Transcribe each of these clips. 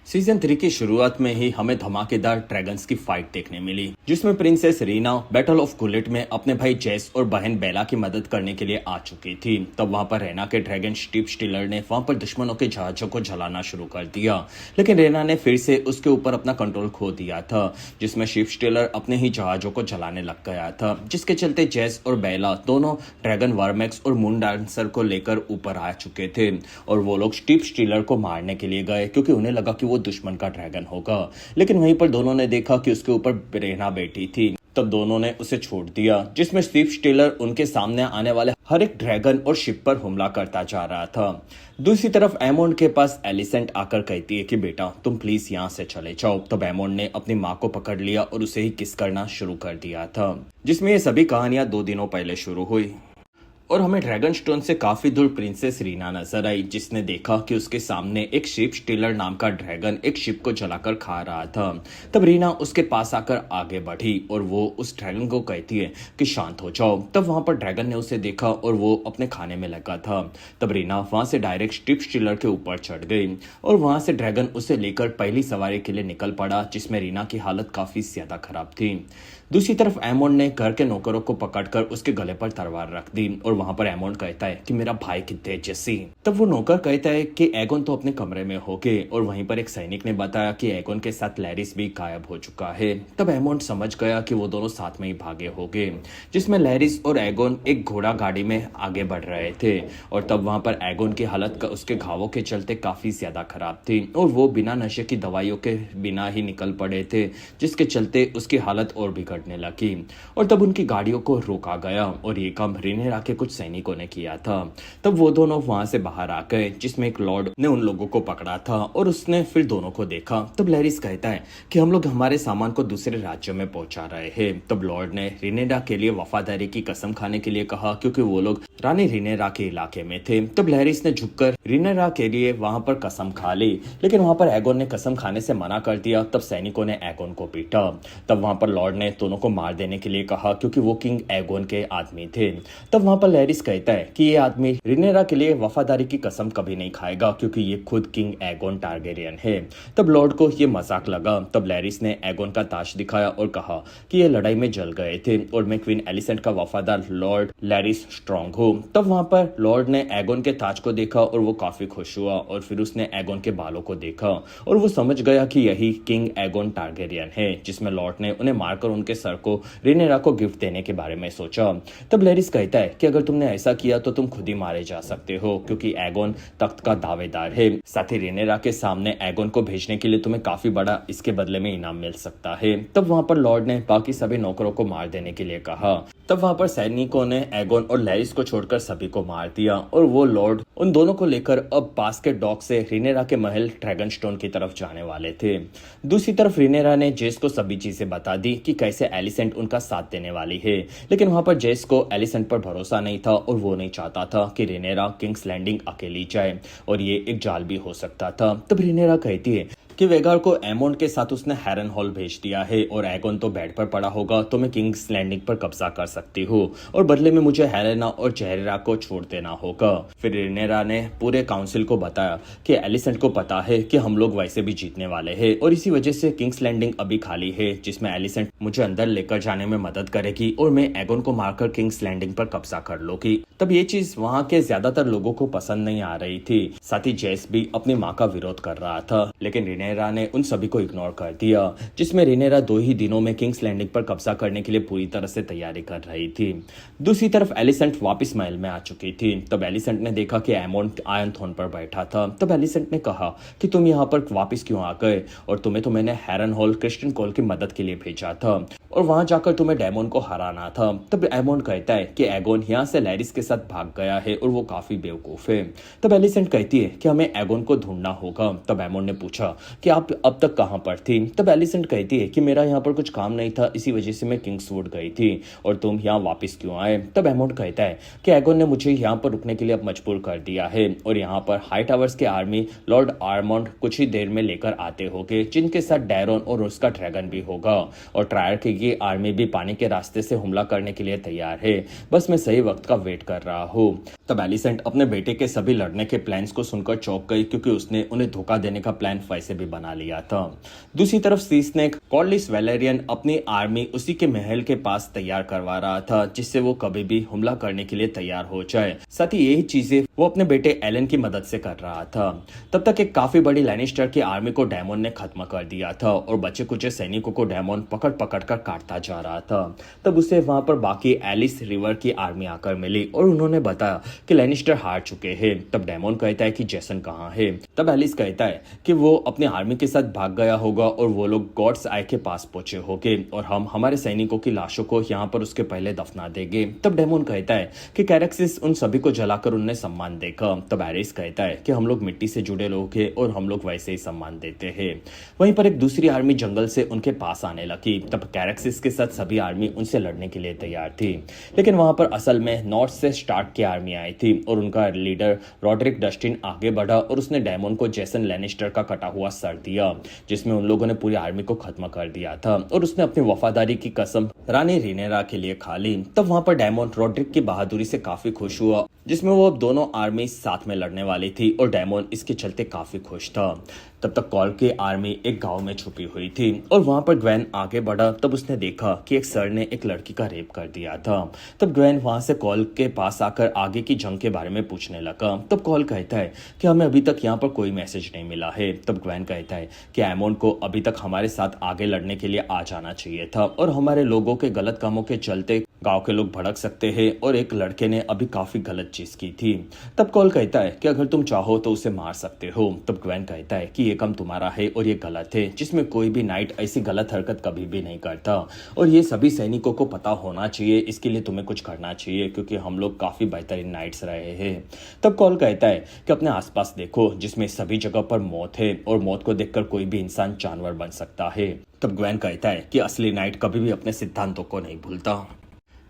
Season 3 की शुरुआत में ही हमें धमाकेदार ड्रैगन्स की फाइट देखने मिली, जिसमें princess Reena battle of Gullit में अपने भाई जेस और बहन बेला की मदद करने के लिए आ चुकी थी। तब वहां पर रेना के ड्रैगन शिप स्टीलर ने वहां पर दुश्मनों के जहाजों को जलाना शुरू कर दिया, लेकिन रेना ने फिर से उसके ऊपर अपना कंट्रोल खो दिया था, जिसमें शिप स्टीलर अपने ही जहाजों को जलाने लग गया था, जिसके चलते जेस और बेला दोनों ड्रैगन वर्मेक्स और मून डांसर को लेकर ऊपर आ चुके थे और वो लोग शिप स्टीलर को मारने के लिए गए क्योंकि उन्हें लगा कि वो दुश्मन का ड्रैगन होगा। लेकिन वहीं पर दोनों ने देखा कि उसके ऊपर रेना बैठी थी, तब दोनों ने उसे छोड़ दिया, जिसमें शिप स्टीलर उनके सामने आने वाले हर एक ड्रैगन और शिप पर हमला करता जा रहा था। दूसरी तरफ एमोंड के पास एलिसेंट आकर कहती है कि बेटा तुम प्लीज यहाँ से चले जाओ। तब एमोंड ने अपनी माँ को पकड़ लिया और उसे ही किस करना शुरू कर दिया था, जिसमें ये सभी कहानियां 2 दिनों पहले शुरू हुई और हमें ड्रैगन स्टोन से काफी दूर प्रिंसेस रीना नजर आई, जिसने देखा कि उसके सामने एक शिप स्टीलर नाम का ड्रैगन एक शिप को जलाकर खा रहा था। तब रीना उसके पास आकर आगे बढ़ी और वो उस ड्रैगन को कहती है कि शांत हो जाओ। तब वहां पर ड्रैगन ने उसे देखा और वो अपने खाने में लगा था। तब रीना वहां से डायरेक्ट शिप स्टीलर के ऊपर चढ़ गई और वहां से ड्रैगन उसे लेकर पहली सवारी के लिए निकल पड़ा, जिसमें रीना की हालत काफी ज्यादा खराब थी। दूसरी तरफ एमोंड ने घर के नौकरों को पकड़कर उसके गले पर तलवार रख दी और वहां पर एमोंड कहता है कि मेरा भाई कितने है जेसी। तब वो नौकर कहता है कि एगोन तो अपने कमरे में हो गए और वहीं पर एक सैनिक ने बताया कि एगोन के साथ लैरिस भी गायब हो चुका है। तब एमोंड समझ गया कि वो दोनों साथ में ही भागे होंगे, जिसमें लैरिस और एगोन एक घोड़ा गाड़ी में आगे बढ़ रहे थे और तब वहां पर एगोन की हालत उसके घावों के चलते काफी ज्यादा खराब थी और वो बिना नशे की दवाइयों के बिना ही निकल पड़े थे, जिसके चलते उसकी हालत और बिगड़ने लगी और तब उनकी गाड़ियों को रोका गया और ये काम रिनेरा के कुछ सैनिकों ने किया था। तब वो दोनों वहां से बाहर आ गए, जिसमें एक लॉर्ड ने उन लोगों को पकड़ा था और उसने फिर दोनों को देखा। तब लैरिस कहता है कि हम लोग हमारे सामान को दूसरे राज्यों में पहुंचा रहे हैं। तब लॉर्ड ने रिनेरा के लिए वफादारी की कसम खाने के लिए कहा, क्योंकि वो लोग रानी रिनेरा के इलाके में थे। तब लैरिस ने झुककर रिनेरा के लिए वहां पर कसम खा ली, लेकिन वहां पर एगोन ने कसम खाने से मना कर दिया। तब सैनिकों ने एगोन को पीटा। तब वहां पर लॉर्ड ने दोनों को मार देने के लिए कहा, क्योंकि वो किंग एगोन के आदमी थे। तब वहां पर लैरिस कहता है कि ये आदमी रिनेरा के लिए वफादारी की कसम कभी नहीं खाएगा, क्योंकि ये खुद किंग एगोन टारगेरियन है। तब लॉर्ड को ये मजाक लगा। तब लैरिस ने एगोन का ताज दिखाया और कहा कि ये लड़ाई में जल गए थे और मैं क्वीन एलिसेंट का वफादार लॉर्ड लैरिस स्ट्रांग हूँ। तब वहां पर लॉर्ड ने एगोन के ताज को देखा और वो काफी खुश हुआ और फिर उसने एगोन के बालों को देखा और वो समझ गया कि यही किंग एगोन टारगेरियन है, जिसमें लॉर्ड ने उन्हें मारकर उनके सर को रिनेरा को गिफ्ट देने के बारे में सोचा। तब लैरिस कहता है कि अगर तुमने ऐसा किया तो तुम खुद ही मारे जा सकते हो, क्योंकि एगोन तख्त का दावेदार है। साथ ही रिनेरा के सामने एगोन को भेजने के लिए तुम्हें काफी बड़ा इसके बदले में इनाम मिल सकता है। तब वहां पर लॉर्ड ने बाकी सभी नौकरों को मार देने के लिए कहा। तब वहां पर सैनिकों ने एगोन और लैरिस को छोड़कर सभी को मार दिया और वो लॉर्ड उन दोनों को लेकर अब पास के डॉक से रिनेरा के महल ड्रैगन स्टोन की तरफ जाने वाले थे। दूसरी तरफ रिनेरा ने जेस को सभी चीजें बता दी कि कैसे एलिसेंट उनका साथ देने वाली है, लेकिन वहां पर जेस को एलिसेंट पर भरोसा नहीं था और वो नहीं चाहता था कि रिनेरा किंग्स लैंडिंग अकेली जाए और ये एक जाल भी हो सकता था। तब रिनेरा कहती है कि वेगार को एमोंड के साथ उसने हैरन हॉल भेज दिया है और एगोन तो बेड पर पड़ा होगा, तो मैं किंग्स लैंडिंग पर कब्जा कर सकती हूँ और बदले में मुझे हेलेना और चेहरा को छोड़ देना होगा। फिर रिनेरा ने पूरे काउंसिल को बताया कि एलिसेंट को पता है कि हम लोग वैसे भी जीतने वाले हैं और इसी वजह से किंग्स लैंडिंग अभी खाली है, जिसमें एलिसेंट मुझे अंदर लेकर जाने में मदद करेगी और मैं एगोन को मारकर किंग्स लैंडिंग पर कब्जा कर लूंगी। तब ये चीज वहाँ के ज्यादातर लोगों को पसंद नहीं आ रही थी। साथ ही जेस भी अपनी माँ का विरोध कर रहा था, लेकिन रिनेरा ने उन सभी को इग्नोर कर दिया, जिसमें रिनेरा 2 ही दिनों में किंग्स लैंडिंग पर कब्जा करने के लिए पूरी तरह से तैयारी कर रही थी। दूसरी तरफ एलिसेंट वापस महल में आ चुकी थी। तब एलिसेंट ने देखा कि एमोंड आयरन थ्रोन पर बैठा था। तब एलिसेंट ने कहा कि तुम यहाँ पर वापस क्यों आ गए और तुम्हें तो मैंने हैरन हॉल क्रिस्टियन कॉल की मदद के लिए भेजा था और वहां जाकर तुम्हें डेमोन को हराना था। तब एमोंड कहता है कि एगोन यहाँ से लैरिस के साथ भाग गया है और वो काफी बेवकूफ है। तब एलिसेंट कहती है कि हमें एगोन को ढूंढना होगा। तब एमोंड ने पूछा कि आप अब तक कहां पर थी। तब एलिसेंट कहती है कि मेरा यहाँ पर कुछ काम नहीं था, इसी वजह से मैं किंग्सवुड गई थी और तुम यहाँ वापस क्यों आए। तब एमोंड कहता है कि एगोन ने मुझे यहाँ पर रुकने के लिए अब मजबूर कर दिया है और यहाँ पर हाई टावर्स के आर्मी लॉर्ड आर्मोंड कुछ ही देर में लेकर आते होंगे, जिनके साथ डैरोन और उसका ड्रैगन भी होगा और ट्रायर की आर्मी भी पानी के रास्ते से हमला करने के लिए तैयार है। बस मैं सही वक्त का वेट कर रहा हूँ। तब एलिसेंट अपने बेटे के सभी लड़ने के प्लान्स को सुनकर चौंक गई, क्योंकि उसने उन्हें धोखा देने का प्लान वैसे भी बना लिया था। दूसरी तरफ सी स्नेक कॉर्लिस वैलेरियन अपनी आर्मी उसी के महल के पास तैयार करवा रहा था, जिससे वो कभी भी हमला करने के लिए तैयार हो जाए। साथ ही यही चीजें वो अपने बेटे एलन की मदद से कर रहा था। तब तक एक काफी बड़ी लैनिस्टर की आर्मी को डेमोन ने खत्म कर दिया था और बचे कुचे सैनिकों को डेमोन पकड़ पकड़ कर काटता जा रहा था। तब उसे वहां पर बाकी एलिस रिवर की आर्मी आकर मिली और उन्होंने बताया कि लैनिस्टर हार चुके हैं। तब डेमोन कहता है कि जेसन कहाँ है। तब एलिस कहता है कि वो अपनी आर्मी के साथ भाग गया होगा और वो लोग गॉड्स आई के पास पहुंचे होंगे और हम हमारे सैनिकों की लाशों को यहाँ पर उसके पहले दफना देंगे। तब डेमोन कहता है कि कैरेक्सिस उन सभी को जलाकर उन्हें सम्मान देगा। तब एरिस कहता है कि हम लोग मिट्टी से जुड़े लोग हैं और हम लोग वैसे ही सम्मान देते हैं। वहीं पर एक दूसरी आर्मी जंगल से उनके पास आने लगी। तब कैरेक्सिस के साथ सभी आर्मी उनसे लड़ने के लिए तैयार थी, लेकिन वहां पर असल में नॉर्थ से स्टार्क की आर्मी आई थी और उनका लीडर रॉड्रिक डस्टिन आगे बढ़ा और उसने डेमोन को जेसन लैनिस्टर का कटा हुआ सर दिया, जिसमें उन लोगों ने पूरी आर्मी को खत्म कर दिया था और उसने अपनी वफादारी की कसम रानी रिनेरा के लिए खा ली। तब वहां पर डेमोन रॉड्रिक की बहादुरी से काफी खुश हुआ, जिसमें वो अब दोनों आर्मी साथ में लड़ने वाली थी और डेमोन इसके चलते काफी खुश था। तब तक कॉल की आर्मी एक गांव में छुपी हुई थी और वहां पर ग्वेन आगे बढ़ा। तब उसने देखा कि एक सर ने एक लड़की का रेप कर दिया था। तब ग्वेन वहां से कॉल के पास आकर आगे की जंग के बारे में पूछने लगा। तब कॉल कहता है कि हमें अभी तक यहाँ पर कोई मैसेज नहीं मिला है। तब ग्वेन कहता है कि एमोन को अभी तक हमारे साथ आगे लड़ने के लिए आ जाना चाहिए था और हमारे लोगों के गलत कामों के चलते गांव के लोग भड़क सकते हैं और एक लड़के ने अभी काफी गलत चीज की थी। तब कॉल कहता है कि अगर तुम चाहो तो उसे मार सकते हो। तब ग्वेन कहता है कि ये काम तुम्हारा है और ये गलत है, जिसमें कोई भी नाइट ऐसी गलत हरकत कभी भी नहीं करता और ये सभी सैनिकों को पता होना चाहिए। इसके लिए तुम्हें कुछ करना चाहिए, क्योंकि हम लोग काफी बेहतरीन नाइट्स रहे हैं। तब कॉल कहता है कि अपने आसपास देखो, जिसमें सभी जगह पर मौत है और मौत को देखकर कोई भी इंसान जानवर बन सकता है। तब ग्वेन कहता है कि असली नाइट कभी भी अपने सिद्धांतों को नहीं भूलता।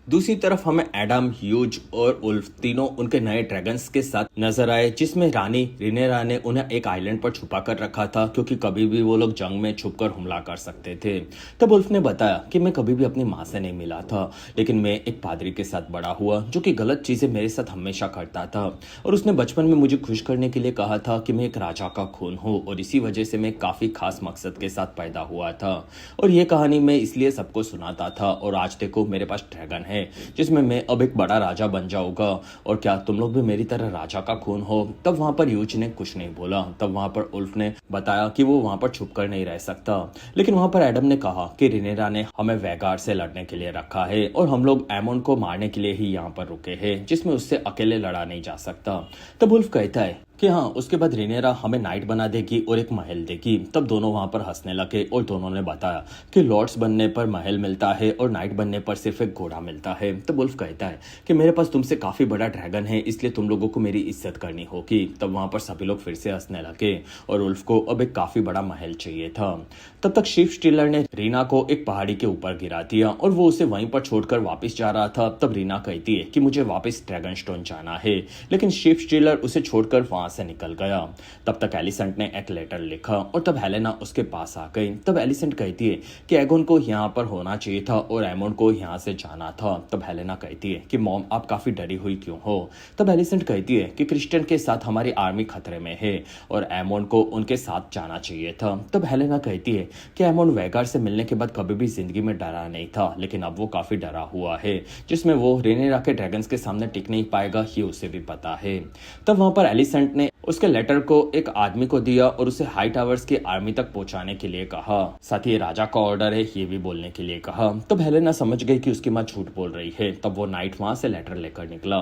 दूसरी तरफ हमें एडम, ह्यूज और उल्फ तीनों उनके नए ड्रैगन्स के साथ नजर आए, जिसमें रानी रिनेरा ने उन्हें एक आइलैंड पर छुपा कर रखा था, क्योंकि कभी भी वो लोग जंग में छुपकर हमला कर सकते थे। तब उल्फ ने बताया कि मैं कभी भी अपनी माँ से नहीं मिला था, लेकिन मैं एक पादरी के साथ बड़ा हुआ जो कि गलत चीजें मेरे साथ हमेशा करता था और उसने बचपन में मुझे खुश करने के लिए कहा था कि मैं एक राजा का खून हूँ और इसी वजह से मैं काफी खास मकसद के साथ पैदा हुआ था और ये कहानी मैं इसलिए सबको सुनाता था और आज देखो मेरे पास ड्रैगन है जिसमें मैं अब एक बड़ा राजा बन जाऊंगा और क्या तुम लोग भी मेरी तरह राजा का खून हो। तब वहां पर यूज ने कुछ नहीं बोला। तब वहां पर उल्फ ने बताया कि वो वहां पर छुपकर नहीं रह सकता, लेकिन वहां पर एडम ने कहा कि रिनेरा ने हमें वैगार से लड़ने के लिए रखा है और हम लोग एमोन को मारने के लिए ही यहाँ पर रुके हैं, जिसमें उससे अकेले लड़ा नहीं जा सकता। तब उल्फ कहता है कि हाँ, उसके बाद रिनेरा हमें नाइट बना देगी और एक महल देगी। तब दोनों वहां पर हंसने लगे और दोनों ने बताया कि लॉर्ड्स बनने पर महल मिलता है और नाइट बनने पर सिर्फ एक घोड़ा मिलता है। तब उल्फ कहता है कि मेरे पास तुमसे काफी बड़ा ड्रैगन है, इसलिए तुम लोगों को मेरी इज्जत करनी होगी। तब वहां पर सभी लोग फिर से हंसने लगे और उल्फ को अब एक काफी बड़ा महल चाहिए था। तब तक शिप स्टीलर ने रीना को एक पहाड़ी के ऊपर गिरा दिया और वो उसे वहीं पर छोड़कर वापस जा रहा था। तब रीना कहती है कि मुझे वापस ड्रैगन स्टोन जाना है, लेकिन शिप स्टीलर उसे छोड़कर वहां से निकल गया। तब तक एलिसेंट ने एक लेटर लिखा और तब हेलेना उसके पास आ गई। तब एलिसेंट कहती है कि एगोन को यहाँ पर होना चाहिए था और एमोन को यहाँ से जाना था। तब हेलेना कहती है कि मॉम आप काफी डरी हुई क्यों हो। तब एलिसेंट कहती है कि क्रिस्टियन के साथ हमारी आर्मी खतरे में है और एमोन को उनके साथ जाना चाहिए था। तब हेलेना कहती है कि एमोन वैगार से मिलने के बाद कभी भी जिंदगी में डरा नहीं था, लेकिन अब वो काफी डरा हुआ है, जिसमें वो रिनेरा के ड्रैगन्स के सामने टिक नहीं पाएगा, ये उसे भी पता है। तब वहां पर एलिसेंट ने उसके लेटर को एक आदमी को दिया और उसे हाई टावर्स की आर्मी तक पहुंचाने के लिए कहा। साथ ही राजा का ऑर्डर है ये भी बोलने के लिए कहा। तब हेलेना समझ गई कि उसकी माँ झूठ बोल रही है। तब वो नाइट वहां से लेटर लेकर निकला।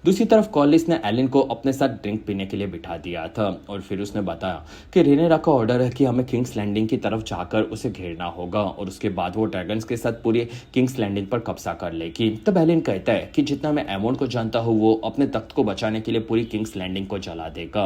दूसरी तरफ कॉलिस ने एलिन को अपने साथ ड्रिंक पीने के लिए बिठा दिया था और फिर उसने बताया कि रिनेरा का ऑर्डर है कि हमें किंग्स लैंडिंग की तरफ जाकर उसे घेरना होगा और उसके बाद वो ड्रैगन्स के साथ पूरी किंग्स लैंडिंग पर कब्जा कर लेगी। तब एलिन कहता है कि जितना मैं एमोन को जानता हूँ वो अपने तख्त को बचाने के लिए पूरी किंग्स लैंडिंग को जला देगा।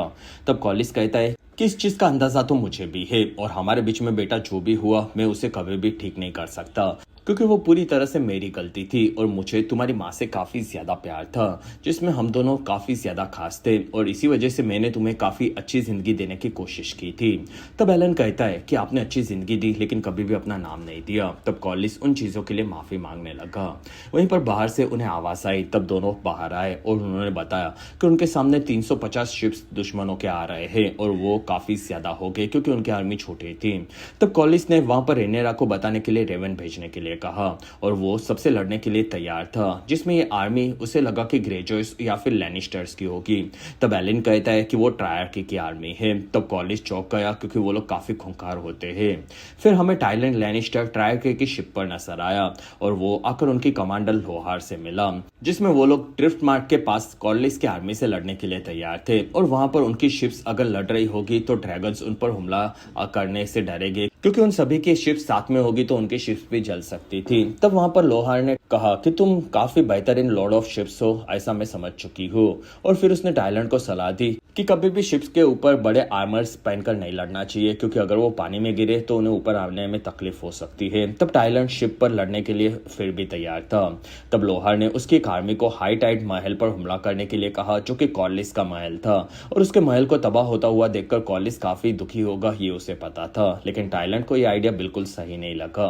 तब कॉलिस कहता है कि इस चीज का अंदाजा तो मुझे भी है और हमारे बीच में बेटा जो भी हुआ मैं उसे कभी भी ठीक नहीं कर सकता। क्योंकि वो पूरी तरह से मेरी गलती थी और मुझे तुम्हारी माँ से काफ़ी ज़्यादा प्यार था, जिसमें हम दोनों काफ़ी ज़्यादा खास थे और इसी वजह से मैंने तुम्हें काफ़ी अच्छी ज़िंदगी देने की कोशिश की थी। तब एलन कहता है कि आपने अच्छी ज़िंदगी दी लेकिन कभी भी अपना नाम नहीं दिया। तब कॉलिस उन चीज़ों के लिए माफ़ी मांगने लगा। वहीं पर बाहर से उन्हें आवाज़ आई। तब दोनों बाहर आए और उन्होंने बताया कि उनके सामने 350 शिप्स दुश्मनों के आ रहे हैं और वो काफ़ी ज़्यादा हो गए क्योंकि उनकी आर्मी छोटी थी। तब कॉलिस ने वहाँ पर रेनेरा को बताने के लिए रेवन भेजने के लिए कहा और वो सबसे लड़ने के लिए तैयार था, जिसमें ये आर्मी उसे लगा कि ग्रेजर्स या फिर लैनिस्टर्स की होगी। तब एलिन कहता है कि वो ट्रायर्की की आर्मी है। तब कॉलिस चौंक गया क्योंकि वो लोग काफ़ी खूंखार होते हैं। फिर हमें टाइलन लैनिस्टर ट्रायर्की की शिप पर नजर आया और वो आकर उनकी कमांडर लोहार से मिला, जिसमें वो लोग ड्रिफ्ट मार्क के पास कॉलिस की आर्मी से लड़ने के लिए तैयार थे और वहां पर उनकी शिप्स अगर लड़ रही होगी तो ड्रैगन्स उन पर हमला करने से डरेंगे, क्योंकि उन सभी की शिप्स साथ में होगी तो उनकी शिप्स भी जल सकती थी। तब वहां पर लोहार ने कहा कि तुम काफी बेहतरीन लॉर्ड ऑफ शिप्स हो, ऐसा मैं समझ चुकी हूँ। और फिर उसने टाइलैंड को सलाह दी कि कभी भी शिप्स के ऊपर बड़े आर्मर्स पहनकर नहीं लड़ना चाहिए, क्योंकि अगर वो पानी में गिरे तो उन्हें ऊपर आने में तकलीफ हो सकती है। तब टाइलैंड शिप पर लड़ने के लिए फिर भी तैयार था। तब लोहार ने उसकी एक आर्मी को हाई टाइड महल पर हमला करने के लिए कहा, जो कि कॉलिस का महल था, और उसके महल को तबाह होता हुआ देखकर कॉलिस काफी दुखी होगा ये उसे पता था। लेकिन टाइलैंड को यह आइडिया बिल्कुल सही नहीं लगा।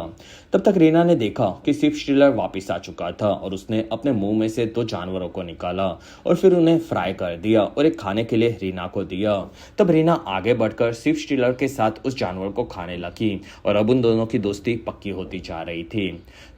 तब तक रीना ने देखा कि शिप स्टीलर वापिस आ चुका था और उसने अपने मुंह में से 2 जानवरों को निकाला और फिर उन्हें फ्राई कर दिया और एक खाने के लिए रीना को दिया। तब रीना आगे बढ़कर शिप स्टीलर के साथ उस जानवर को खाने लगी और अब उन दोनों की दोस्ती पक्की होती जा रही थी।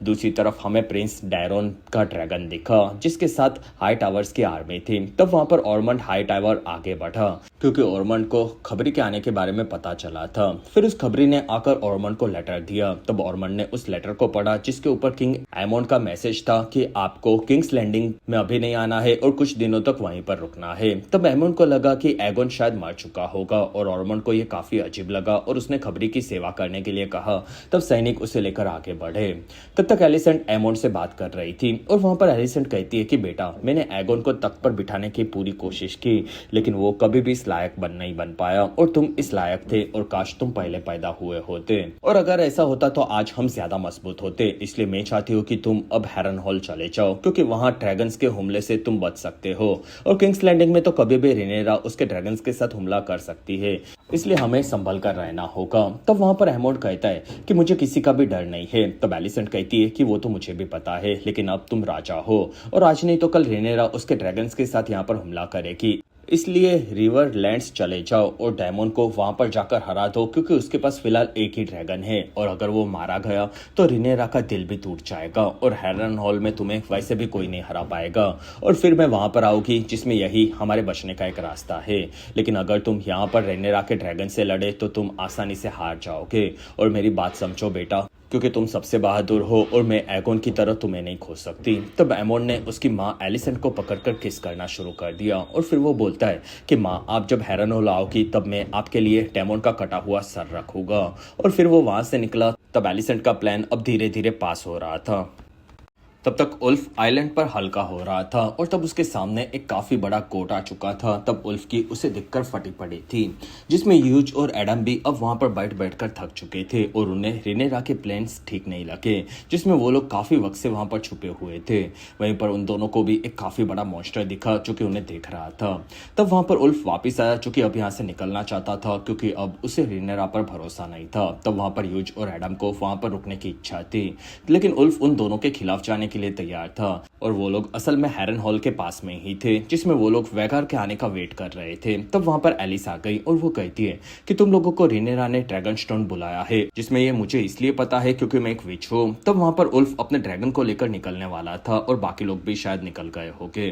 दूसरी तरफ हमें प्रिंस डायरोन का ड्रैगन दिखा, जिसके साथ हाई टावर्स की आर्मी थी। तब वहां पर ऑर्मंड हाई टावर आगे बढ़ा क्योंकि ऑर्मंड को खबरी के आने के बारे में पता चला था। फिर उस खबरी ने आकर ऑर्मंड को लेटर दिया। तब ऑर्मंड ने उस लेटर को पढ़ा, जिसके ऊपर किंग एमोन का मैसेज था कि आपको किंग्स लैंडिंग में अभी नहीं आना है और कुछ दिनों तक वहीं पर रुकना है। तब एमोन को लगा कि एगोन शायद मर चुका होगा और ऑर्मंड को यह काफी अजीब लगा और उसने खबरी की सेवा करने के लिए कहा। तब सैनिक उसे लेकर आगे बढ़े। तब तक एलिसेंट एमोन से बात कर रही थी और वहां पर एलिसेंट कहती है कि बेटा, मैंने एगोन को तख्त पर बिठाने की पूरी कोशिश की, लेकिन वो कभी भी इस लायक नहीं बन पाया और तुम इस लायक थे और काश तुम पहले पैदा हुए होते, और अगर ऐसा होता तो आज हम ज्यादा मजबूत होते। इसलिए मैं चाहती हूँ कि तुम अब हेरन हॉल चले जाओ, क्योंकि वहां ड्रैगन्स के हमले से तुम बच सकते हो और किंग्स लैंडिंग में तो कभी भी रेनेरा उसके ड्रैगन्स के साथ हमला कर सकती है, इसलिए हमें संभल कर रहना होगा। तब वहां पर एमोड कहता है कि मुझे किसी का भी डर नहीं है। तब एलिसेंट कहती है कि वो तो मुझे भी पता है, लेकिन अब तुम राजा हो और आज नहीं तो कल रेनेरा उसके ड्रैगन्स के साथ यहाँ पर हमला करेगी, इसलिए रिवर लैंड्स चले जाओ और डायमंड को वहां पर जाकर हरा दो, क्योंकि उसके पास फिलहाल एक ही ड्रैगन है और अगर वो मारा गया तो रिनेरा का दिल भी टूट जाएगा और हेरन हॉल में तुम्हें वैसे भी कोई नहीं हरा पाएगा और फिर मैं वहां पर आऊंगी, जिसमें यही हमारे बचने का एक रास्ता है। लेकिन अगर तुम यहाँ पर रिनेरा के ड्रैगन से लड़े तो तुम आसानी से हार जाओगे और मेरी बात समझो बेटा, क्योंकि तुम सबसे बहादुर हो और मैं एगोन की तरह तुम्हें नहीं खो सकती। तब एमोन ने उसकी माँ एलिसेंट को पकड़कर किस करना शुरू कर दिया और फिर वो बोलता है कि माँ, आप जब हेरन हॉल आओगी तब मैं आपके लिए डेमोन का कटा हुआ सर रखूंगा। और फिर वो वहां से निकला। तब एलिसेंट का प्लान अब धीरे धीरे पास हो रहा था। तब तक उल्फ आइलैंड पर हल्का हो रहा था और तब उसके सामने एक काफी बड़ा कोट आ चुका था। तब उल्फ की उसे दिखकर फटी पड़ी थी, जिसमें ह्यूज और एडम भी अब वहां पर बैठकर थक चुके थे और उन्हें रिनेरा के प्लान्स ठीक नहीं लगे, जिसमें वो लोग काफी वक्त से वहां पर छुपे हुए थे। वहीं पर उन दोनों को भी एक काफी बड़ा मॉन्स्टर दिखा जो कि उन्हें देख रहा था। तब वहां पर उल्फ वापिस आया, जो कि अब यहाँ से निकलना चाहता था क्योंकि अब उसे रिनेरा पर भरोसा नहीं था। तब वहां पर ह्यूज और एडम को वहां पर रुकने की इच्छा थी, लेकिन उल्फ उन दोनों के खिलाफ जाने के लिए तैयार था और वो लोग असल में हेरन हॉल के पास में ही थे, जिसमें वो लोग वैगार के आने का वेट कर रहे थे। तब वहां पर एलिस आ गई और वो कहती है कि तुम लोगों को रिनेरा ने ड्रैगन स्टोन बुलाया है, जिसमें ये मुझे इसलिए पता है क्योंकि मैं एक विच हूँ। तब वहां पर उल्फ अपने ड्रैगन को लेकर निकलने वाला था और बाकी लोग भी शायद निकल गए होंगे।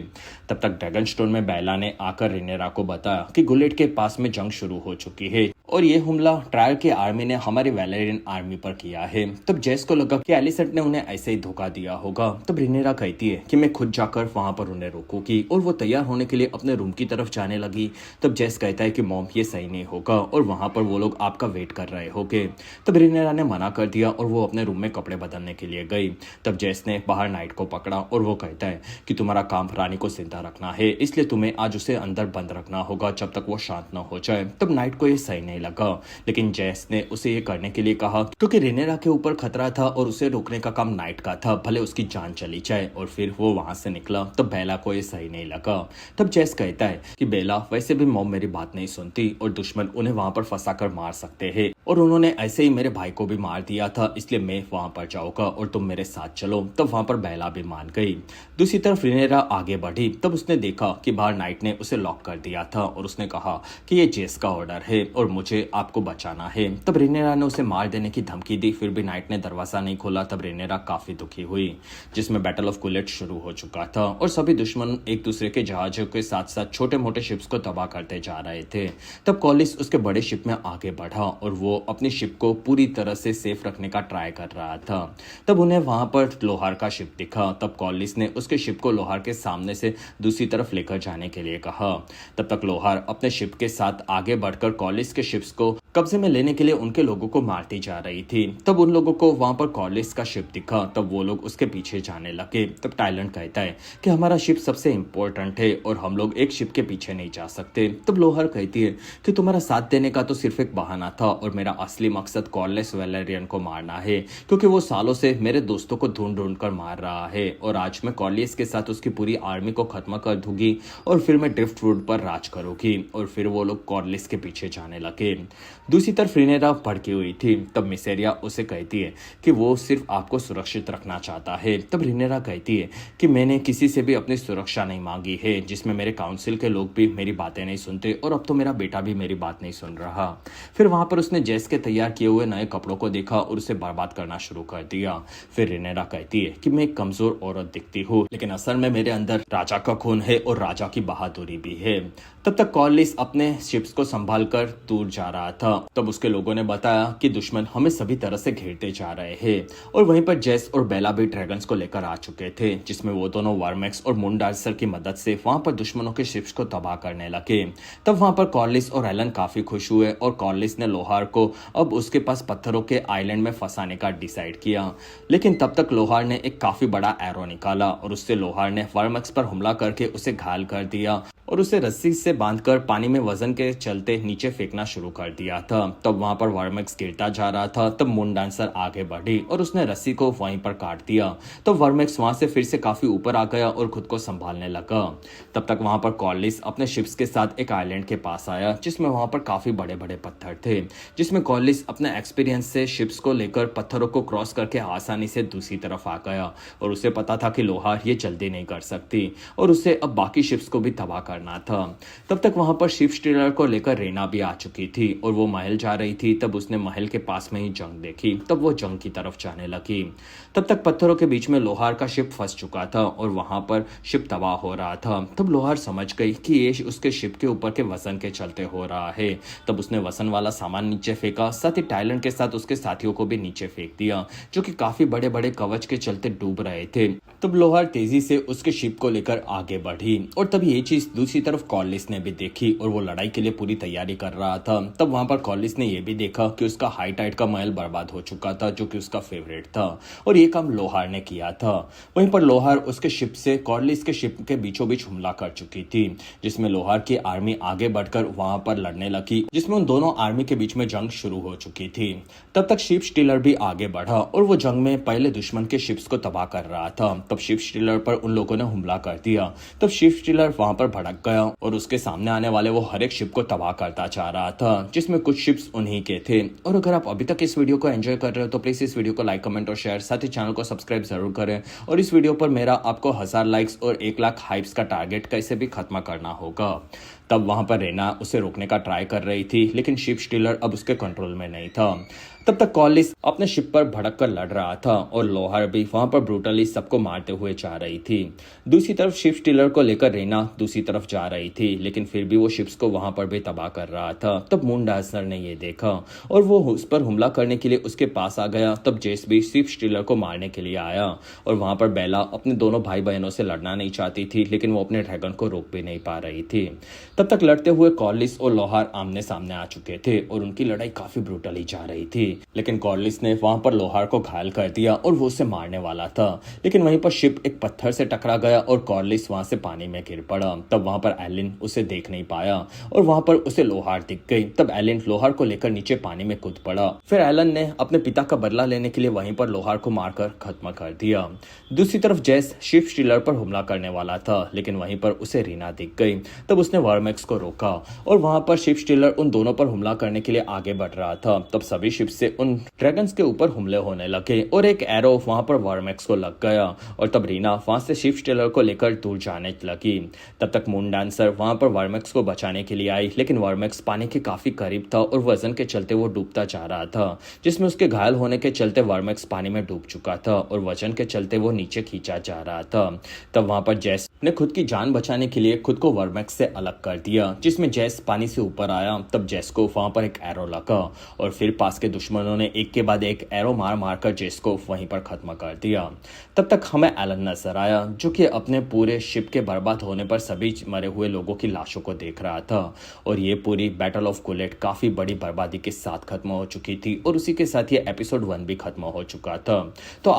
तब तक ड्रैगन स्टोन में बेला ने आकर रिनेरा को बताया कि गुलेट के पास में जंग शुरू हो चुकी है और ये हमला ट्रायल की आर्मी ने हमारी वैलेरियन आर्मी पर किया है। तब जेस को लगा कि एलिसेंट ने उन्हें ऐसे ही धोखा दिया होगा। तब रिनेरा कहती है कि मैं खुद जाकर वहां पर उन्हें रोकूंगी और वो तैयार होने के लिए अपने रूम की तरफ जाने लगी। तब जेस कहता है कि मॉम, ये सही नहीं होगा और वहां पर वो लोग आपका वेट कर रहे होंगे। तब रिनेरा ने मना कर दिया और वो अपने रूम में कपड़े बदलने के लिए गई। तब जेस ने बाहर नाइट को पकड़ा और वो कहता है कि तुम्हारा काम रानी को जिंदा रखना है, इसलिए तुम्हें आज उसे अंदर बंद रखना होगा जब तक वो शांत न हो जाए। तब नाइट को ये सही नहीं करने लगा, लेकिन जेस ने उसे ये करने के लिए कहा क्योंकि रेनेरा के ऊपर खतरा था और उसे रोकने का काम नाइट का था, भले उसकी जान चली जाए। और फिर वो वहां से निकला तो बेला को ये सही नहीं लगा। तब जेस कहता है कि बेला, वैसे भी मॉम मेरी बात नहीं सुनती और दुश्मन उन्हें वहां पर फंसा कर मार सकते हैं, और उन्होंने ऐसे ही मेरे भाई को भी मार दिया था, इसलिए मैं वहां पर जाऊंगा और तुम मेरे साथ चलो। तब वहां पर बेला भी मान गई। दूसरी तरफ रेनेरा आगे बढ़ी। तब उसने देखा कि बाहर नाइट ने उसे लॉक कर दिया था और उसने कहा कि ये जेस का ऑर्डर है और मुझे आपको बचाना है। तब रेनेरा ने उसे मार देने की धमकी दी, फिर भी नाइट ने दरवाजा नहीं खोला। तब रेनेरा काफी दुखी हुई, जिसमें बैटल ऑफ गुलेट शुरू हो चुका था और सभी दुश्मन एक दूसरे के जहाजों के साथ साथ छोटे मोटे शिप्स को तबाह करते जा रहे थे। तब कॉलिस उसके बड़े शिप में आगे बढ़ा और वो अपनी शिप को पूरी तरह से सेफ रखने का ट्राई कर रहा था। तब उन्हें वहां पर लोहार का शिप दिखा। तब कॉलिस ने उसके शिप को लोहार के सामने से दूसरी तरफ लेकर जाने के लिए कहा। तब तक लोहार अपने शिप के साथ आगे बढ़कर कॉलिस के शिप्स को कब्जे में लेने के लिए उनके लोगों को मारती जा रही थी। तब उन लोगों को वहां पर कॉलिस का शिप दिखा। तब वो लोग उसके पीछे जाने लगे। तब टाइलन कहता है कि हमारा शिप सबसे इंपॉर्टेंट है और हम लोग एक शिप के पीछे नहीं जा सकते। तब लोहार कहती है कि तुम्हारा साथ देने का तो सिर्फ एक बहाना था और मेरा असली मकसद कॉर्लिस वैलेरियन को मारना है, क्योंकि वो सालों से मेरे दोस्तों को ढूंढ ढूंढ कर मार रहा है और आज मैं कॉर्लिस के साथ उसकी पूरी आर्मी को खत्म कर दूंगी और फिर मैं ड्रिफ्टवुड पर राज करूंगी। और फिर वो लोग कॉर्लिस के पीछे जाने लगे। दूसरी तरफ रेनेरा भड़की हुई थी। तब मिसेरिया उसे कहती है कि वो सिर्फ आपको सुरक्षित रखना चाहता है। तब रेनेरा कहती है कि मैंने किसी से भी अपनी सुरक्षा नहीं मांगी है, जिसमें मेरे काउंसिल के लोग भी मेरी बातें नहीं सुनते और अब तो मेरा बेटा भी मेरी बात नहीं सुन रहा। फिर वहां पर उसने जेस के तैयार किए हुए नए कपड़ों को देखा और उसे बर्बाद करना शुरू कर दिया। फिर रेनेरा कहती है कि मैं एक कमजोर औरत दिखती हूँ, लेकिन असल में मेरे अंदर राजा का खून है और राजा की बहादुरी भी है। तब तक कॉर्लिस अपने शिप्स को संभाल कर दूर जा रहा था। तब उसके लोगों ने बताया कि दुश्मन हमें सभी तरह से घेरते जा रहे हैं और वहीं पर जेस और बेला भी ड्रैगन्स को लेकर आ चुके थे, जिसमें वो दोनों वर्मेक्स और मूनडांसर की मदद से वहां पर दुश्मनों के शिप्स को तबाह करने लगे। तब वहां पर कॉर्लिस और एलन काफी खुश हुए और कॉर्लिस ने लोहार को अब उसके पास पत्थरों के आइलैंड में फंसाने का डिसाइड किया। लेकिन तब तक लोहार ने एक काफी बड़ा एरो निकाला और उससे लोहार ने वर्मेक्स पर हमला करके उसे घायल कर दिया और उसे रस्सी से बांधकर पानी में वजन के चलते नीचे फेंकना शुरू कर दिया था। तब वहां पर वर्मेक्स गिरता जा रहा था। तब मून डांसर आगे बढ़ी और उसने रस्सी को वहीं पर काट दिया। तो वर्मेक्स वहां से फिर से काफी ऊपर आ गया और खुद को संभालने लगा। तब तक वहां पर कॉर्लिस अपने शिप्स के साथ एक आइलैंड के पास आया, जिसमें वहां पर काफी बड़े बड़े पत्थर थे, जिसमें कॉर्लिस अपने एक्सपीरियंस से शिप्स को लेकर पत्थरों को क्रॉस करके आसानी से दूसरी तरफ आ गया और उसे पता था कि लोहार ये जल्दी नहीं कर सकती और उसे अब बाकी शिप्स को भी तबाह करना था। तब तक वहां पर शिप स्टीलर को लेकर रेना भी आ चुकी थी और वो महल जा रही थी। तब उसने महल के पास में ही जंग देखी। तब वो जंग की तरफ जाने लगी। तब तक पत्थरों के बीच में लोहार का शिप फंस चुका था और वहां पर शिप तबाह हो रहा था। तब लोहार समझ गई कि ये उसके शिप के ऊपर के वजन के चलते हो रहा है। तब उसने वजन वाला सामान नीचे फेंका, साथ ही टाइलन के साथ उसके साथियों को भी नीचे फेंक दिया, जो कि काफी बड़े बड़े कवच के चलते डूब रहे थे। तब लोहार तेजी से उसके शिप को लेकर आगे बढ़ी और तब ये चीज दूसरी तरफ कॉर्लिस ने भी देखी और वो लड़ाई के लिए पूरी तैयारी कर रहा था। तब वहां पर कॉर्लिस ने यह भी देखा कि उसका हाई टाइड का महल बर्बाद हो चुका था, जो कि उसका फेवरेट था, और ये काम लोहार ने किया था। वहीं पर लोहार उसके शिप से कॉर्लिस के शिप के बीचों बीच हमला कर चुकी थी, जिसमें लोहार की आर्मी आगे बढ़कर वहां पर लड़ने लगी, जिसमें उन दोनों आर्मी के बीच में जंग शुरू हो चुकी थी। तब तक शिप स्टीलर भी आगे बढ़ा और वो जंग में पहले दुश्मन के शिप्स को तबाह कर रहा था। तब शिप स्टीलर पर उन लोगों ने हमला कर दिया। तब शिप स्टीलर वहां पर भड़क गया और उसके सामने आने वाले वो हर एक शिप को तबाह करता जा रहा था, जिसमें कुछ शिप्स उन्हीं के थे। और अगर आप अभी तक इस वीडियो को एंजॉय कर रहे हो तो प्लीज इस वीडियो को लाइक, कमेंट और शेयर, साथ ही चैनल को सब्सक्राइब जरूर करें। और इस वीडियो पर मेरा आपको 1000 लाइक्स और 1 लाख हाइप्स का टारगेट कैसे भी खत्म करना होगा। तब वहां पर रेना उसे रोकने का ट्राई कर रही थी, लेकिन शिप स्टीलर अब उसके कंट्रोल में नहीं था। तब तक कॉर्लिस अपने शिप पर भड़क कर लड़ रहा था और लोहार भी वहां पर ब्रूटली सबको मारते हुए जा रही थी। दूसरी तरफ शिप स्टीलर को लेकर रेना दूसरी तरफ जा रही थी, लेकिन फिर भी वो शिप्स को वहां पर भी तबाह कर रहा था। तब मून डांसर ने ये देखा और वो उस पर हमला करने के लिए उसके पास आ गया। तब जेस भी शिप स्टीलर को मारने के लिए आया और वहां पर बेला अपने दोनों भाई बहनों से लड़ना नहीं चाहती थी, लेकिन वो अपने ड्रैगन को रोक भी नहीं पा रही थी। तब तक लड़ते हुए कॉर्लिस और लोहार आमने सामने आ चुके थे और उनकी लड़ाई काफी ब्रूटली जा रही थी। लेकिन कॉर्लिस ने वहां पर लोहार को घायल कर दिया और वो उसे मारने वाला था। लेकिन वहीं पर शिप एक पत्थर से टकरा गया और कॉर्लिस वहां से पानी में गिर पड़ा। तब वहां पर एलिन उसे देख नहीं पाया और वहां पर उसे लोहार दिख गई। तब एलिन लोहार को लेकर नीचे पानी में कूद पड़ा। फिर एलन ने अपने पिता का बदला लेने के लिए वहीं पर लोहार को मारकर खत्म कर दिया। दूसरी तरफ जेस शिप स्टीलर पर हमला करने वाला था, लेकिन वहीं पर उसे रीना दिख गई। तब उसने वर्मेक्स को रोका और वहां पर शिप स्टीलर उन दोनों पर हमला करने के लिए आगे बढ़ रहा था। तब सभी शिप से उन ड्रैगन्स के ऊपर हमले होने लगे और एक एरो वहां पर वर्मेक्स को लग गया और तब रीना वहां से शिप स्टीलर को लेकर दूर जाने लगी। तब तक मून डांसर वहां पर वर्मेक्स को बचाने के लिए आई, लेकिन वर्मेक्स पानी के काफी करीब था और वजन के चलते वो डूबता जा रहा था, जिसमें उसके घायल होने के चलते वर्मेक्स पानी में डूब चुका था और वजन के चलते वो नीचे खींचा जा रहा था। तब वहां पर जेस ने खुद की जान बचाने के लिए खुद को वर्मेक्स से अलग कर दिया, जिसमें जेस पानी से ऊपर आया। तब जेस को वहां पर एक एरो लगा और फिर पास के दुश्मनों ने एक के बाद एक एरो मार मार कर जेस को वहीं पर खत्म कर दिया। तब तक हमें एलन नजर आया, जो कि अपने पूरे शिप के बर्बाद होने पर सभी मरे हुए लोगों की लाशों को देख रहा था और ये पूरी बैटल ऑफ गुलेट काफी बड़ी बर्बादी के साथ खत्म हो चुकी थी और उसी के साथ ये एपिसोड 1 भी खत्म हो चुका था। तो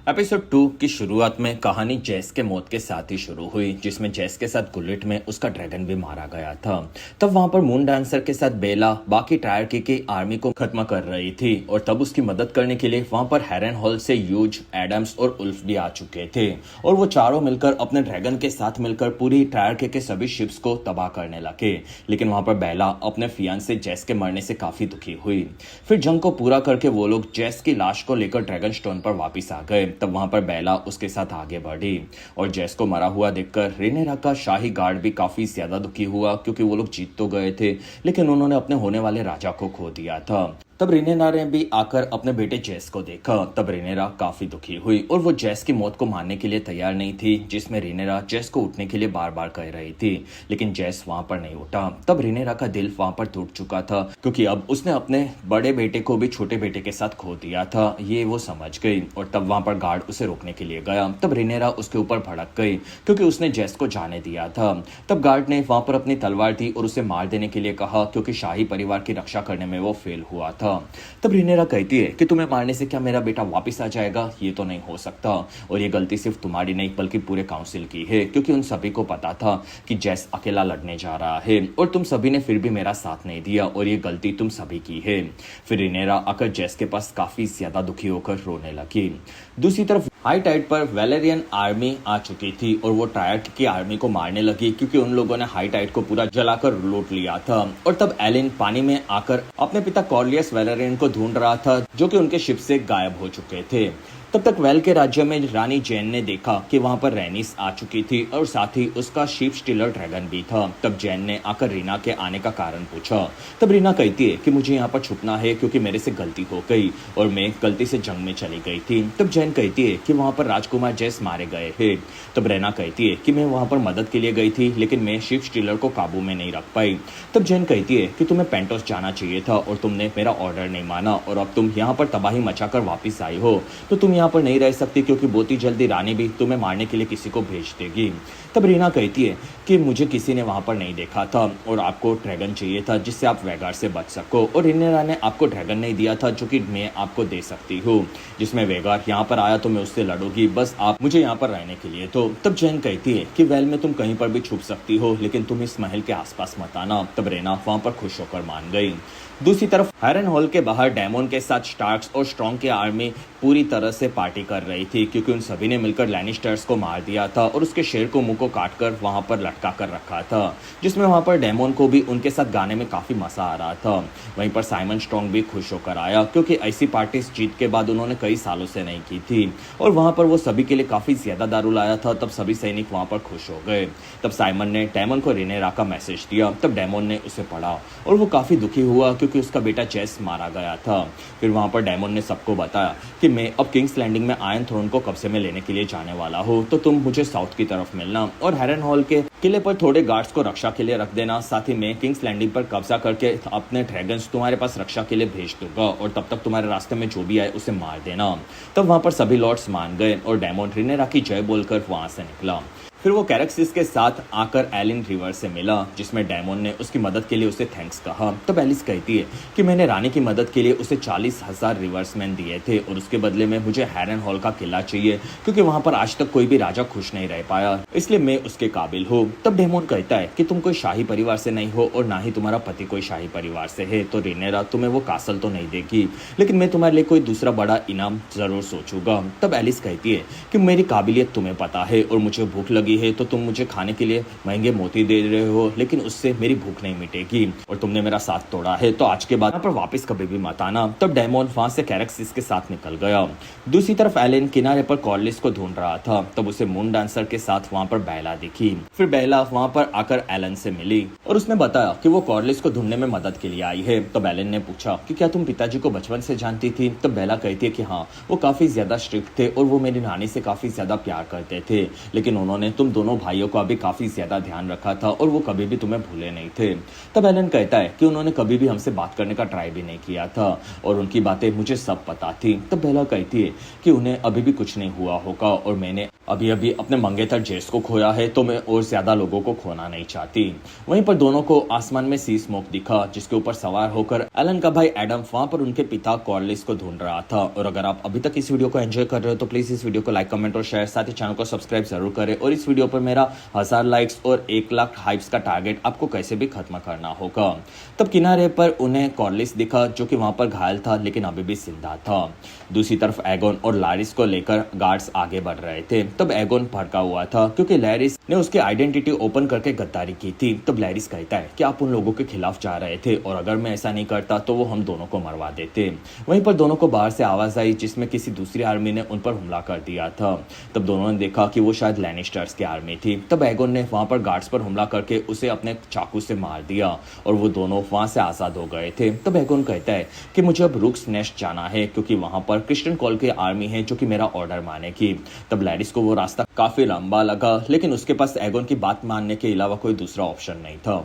एपिसोड 2 की शुरुआत में कहानी जेस के मौत के साथ ही शुरू हुई, जिसमें जेस के साथ गुलेट में उसका ड्रैगन भी मारा गया था। तब वहां पर मून डांसर के साथ बेला बाकी ट्रायर्की की आर्मी को खत्म कर रही थी और तब उसकी मदद करने के लिए वहां पर हैरनहॉल से ह्यूज, एडम्स और उल्फ भी आ चुके थे और वो चारों मिलकर अपने ड्रैगन के साथ मिलकर पूरी ट्रायर्की के सभी शिप्स को तबाह करने लगे। लेकिन वहां पर बेला अपने फियांसे जेस के मरने से काफी दुखी हुई। फिर जंग को पूरा करके वो लोग जेस की लाश को लेकर ड्रैगन स्टोन पर वापिस आ गए। तब वहां पर बेला उसके साथ आगे बढ़ी और जेस को मरा हुआ देखकर रेनेरा का शाही गार्ड भी काफी ज्यादा दुखी हुआ, क्योंकि वो लोग जीत तो गए थे लेकिन उन्होंने अपने होने वाले राजा को खो दिया था। तब रेनेरा ने भी आकर अपने बेटे जेस को देखा। तब रेनेरा काफी दुखी हुई और वो जेस की मौत को मानने के लिए तैयार नहीं थी, जिसमें रेनेरा जेस को उठने के लिए बार बार कह रही थी, लेकिन जेस वहां पर नहीं उठा। तब रेनेरा का दिल वहां पर टूट चुका था, क्योंकि अब उसने अपने बड़े बेटे को भी छोटे बेटे के साथ खो दिया था, ये वो समझ गई। और तब वहां पर गार्ड उसे रोकने के लिए गया। तब रेनेरा उसके ऊपर भड़क गई, क्योंकि उसने जेस को जाने दिया था। तब गार्ड ने वहां पर अपनी तलवार दी और उसे मार देने के लिए कहा, क्योंकि शाही परिवार की रक्षा करने में वो फेल हुआ था। तब रेनेरा कहती है कि तुम्हें मारने से क्या मेरा बेटा वापस आ जाएगा? ये तो नहीं हो सकता और ये गलती सिर्फ तुम्हारी नहीं बल्कि पूरे काउंसिल की है, क्योंकि उन सभी को पता था कि जेस अकेला लड़ने जा रहा है और तुम सभी ने फिर भी मेरा साथ नहीं दिया और ये गलती तुम सभी की है। फिर रेनेरा आकर जेस के पास काफी ज्यादा दुखी होकर रोने लगी। दूसरी तरफ हाई टाइड पर वैलेरियन आर्मी आ चुकी थी और वो ट्रायर्क की आर्मी को मारने लगी, क्योंकि उन लोगों ने हाई टाइड को पूरा जलाकर लूट लिया था। और तब एलिन पानी में आकर अपने पिता कॉर्लियस वैलेरियन को ढूंढ रहा था, जो कि उनके शिप से गायब हो चुके थे। तब तक वेल के राज्य में रानी जैन ने देखा कि वहां पर रैनिस आ चुकी थी और साथ ही उसका शिप स्टीलर ड्रैगन भी था। तब जैन ने आकर रीना के आने का कारण पूछा। तब रीना कहती है कि मुझे यहाँ पर छुपना है, क्योंकि मेरे से गलती हो गई और मैं गलती से जंग में चली गई थी। तब जैन कहती है कि वहां पर राजकुमार जेस मारे गए हैं। तब रैना कहती है कि मैं वहां पर मदद के लिए गई थी, लेकिन मैं शिप स्टीलर को काबू में नहीं रख पाई। तब जैन कहती है कि तुम्हें पेंटोस जाना चाहिए था और तुमने मेरा ऑर्डर नहीं माना और अब तुम यहाँ पर तबाही मचाकर वापिस आई हो, तो तुम यहाँ पर नहीं रह सकती, क्योंकि बहुत ही जल्दी रानी भी तुम्हें मारने के लिए किसी को भेज देगी। तब रीना कहती है कि मुझे किसी ने वहां पर नहीं देखा था और आपको ड्रैगन चाहिए था जिससे आप वेगार से बच सको, और रेनेरा ने आपको ड्रैगन नहीं दिया था जो कि मैं आपको दे सकती हूँ, जिसमें वेगार यहाँ पर आया तो मैं उससे लड़ूंगी, बस आप मुझे यहाँ पर रहने के लिए। तो तब जैन कहती है कि वेल में तुम कहीं पर भी छुप सकती हो, लेकिन तुम इस महल के आसपास मत आना। तब रेना वहां पर खुश होकर मान गई। दूसरी तरफ हैरनहॉल के बाहर डेमोन के साथ स्टार्क्स और स्ट्रॉन्ग की आर्मी पूरी तरह से पार्टी कर रही थी, क्योंकि उन सभी ने मिलकर लैनिस्टर्स को मार दिया था और उसके शेर को मुंह को काटकर वहां पर लटका कर रखा था, जिसमें वहां पर डेमोन को भी उनके साथ गाने में काफी मजा आ रहा था। वहीं पर साइमन स्ट्रॉन्ग भी खुश होकर आया, क्योंकि ऐसी पार्टी जीत के बाद उन्होंने कई सालों से नहीं की थी और वहां पर वो सभी के लिए काफी ज्यादा दारू लाया था। तब सभी सैनिक वहां पर खुश हो गए। तब साइमन ने डेमोन को रेनेरा का मैसेज दिया। तब डेमोन ने उसे पढ़ा और वो काफी दुखी हुआ, क्योंकि उसका बेटा जेस मारा गया था। फिर वहां पर डेमोन ने सबको बताया कि मैं अब किंग्स लैंडिंग में आयरन थ्रोन को कब्जे में लेने के लिए जाने वाला हूँ, तो तुम मुझे साउथ की तरफ मिलना और हैरनहॉल के किले पर थोड़े गार्ड्स को रक्षा के लिए रख देना। साथ ही मैं किंग्स लैंडिंग पर कब्जा करके अपने ड्रैगन्स तुम्हारे पास रक्षा के लिए भेज दूंगा और तब तक तुम्हारे रास्ते में जो भी आए उसे मार देना। तब वहां पर सभी लॉर्ड्स मान गए और डेमोन रेनेरा की जय बोलकर वहां से निकला। फिर वो कैरेक्सिस के साथ आकर एलिन रिवर से मिला, जिसमें डेमोन ने उसकी मदद के लिए उसे थैंक्स कहा। तब एलिस कहती है कि मैंने रानी की मदद के लिए उसे 40,000 रिवर्समैन दिए थे और उसके बदले में मुझे हैरन हॉल का किला चाहिए, क्योंकि वहां पर आज तक कोई भी राजा खुश नहीं रह पाया, इसलिए मैं उसके काबिल हूँ। तब डेमोन कहता है कि तुम कोई शाही परिवार से नहीं हो और ना ही तुम्हारा पति कोई शाही परिवार से है, तो रिनेरा तुम्हें वो कासल तो नहीं देगी, लेकिन मैं तुम्हारे लिए कोई दूसरा बड़ा इनाम जरूर सोचूंगा। तब एलिस कहती है कि मेरी काबिलियत तुम्हें पता है और मुझे भूख लगी है, तो तुम मुझे खाने के लिए महंगे मोती दे रहे हो, लेकिन उससे मेरी भूख नहीं मिटेगी और तुमने मेरा साथ तोड़ा है, तो आज के बाद यहाँ पर वापस कभी भी मत आना। तब डेमोन वहां से कैरेक्सिस के साथ निकल गया। दूसरी तरफ एलेन किनारे पर कॉर्लिस को ढूंढ रहा था। तब उसे मून डांसर के साथ वहां पर बेला दिखी। फिर बेला वहां पर आकर एलन से मिली और उसने बताया कि वो कॉर्लिस को ढूंढने में मदद के लिए आई है। तब एलेन ने पूछा कि क्या तुम पिताजी को बचपन से जानती थी? तब बेला कहती है कि हाँ, वो काफी ज्यादा स्ट्रिक्ट थे और वो मेरी नानी से काफी ज्यादा प्यार करते थे, लेकिन उन्होंने तुम दोनों भाइयों का भी काफी ज्यादा ध्यान रखा था और वो कभी भी तुम्हें भूले नहीं थे। तब एलन कहता है कि उन्होंने कभी भी हमसे बात करने का ट्राई भी नहीं किया था और उनकी बातें मुझे सब पता थी। तब बेला कहती है कि उन्हें अभी भी कुछ नहीं हुआ होगा और मैंने अभी अभी अपने मंगेतर जेस को खोया है, तो मैं और ज्यादा लोगों को खोना नहीं चाहती। वहीं पर दोनों को आसमान में सी स्मोक दिखा, जिसके ऊपर सवार होकर एलन का भाई एडम वहां पर उनके पिता कॉर्लिस को ढूंढ रहा था। और अगर आप अभी तक इस वीडियो को एंजॉय कर रहे हो तो प्लीज इस वीडियो को लाइक, कमेंट और शेयर, साथ ही चैनल को सब्सक्राइब जरूर करें। और इस वीडियो पर मेरा 1000 लाइक्स और 1 लाख हाइप्स का टारगेट आपको कैसे भी खत्म करना होगा। तब किनारे पर उन्हें कॉर्लिस दिखा, जो कि वहां पर घायल था लेकिन अभी भी जिंदा था। दूसरी तरफ एगोन और लारिस को लेकर गार्ड्स आगे बढ़ रहे थे। तब एगोन भड़का हुआ था क्योंकि लैरिस ने उसकी आइडेंटिटी ओपन करके गद्दारी की थी। तब लैरिस कहता है कि आप उन लोगों के खिलाफ जा रहे थे और अगर मैं ऐसा नहीं करता तो वो हम दोनों को मरवा देते। वहीं पर दोनों को बाहर से आवाज आई, जिसमें किसी दूसरी आर्मी ने उन पर हमला कर दिया था। तब दोनों ने देखा कि वो शायद लैनिस्टर्स की आर्मी थी। तब एगोन ने वहां पर गार्ड्स पर हमला करके उसे अपने चाकू से मार दिया और वो दोनों वहां से आजाद हो गए थे। तब एगोन कहता है कि मुझे अब रुक्स नेस्ट जाना है, क्योंकि वहां पर क्रिस्टियन कॉल की आर्मी है जो कि मेरा ऑर्डर मानेगी। तब लैरिस को वो रास्ता काफी लंबा लगा, लेकिन उसके पास एगोन की बात मानने के अलावा कोई दूसरा ऑप्शन नहीं था।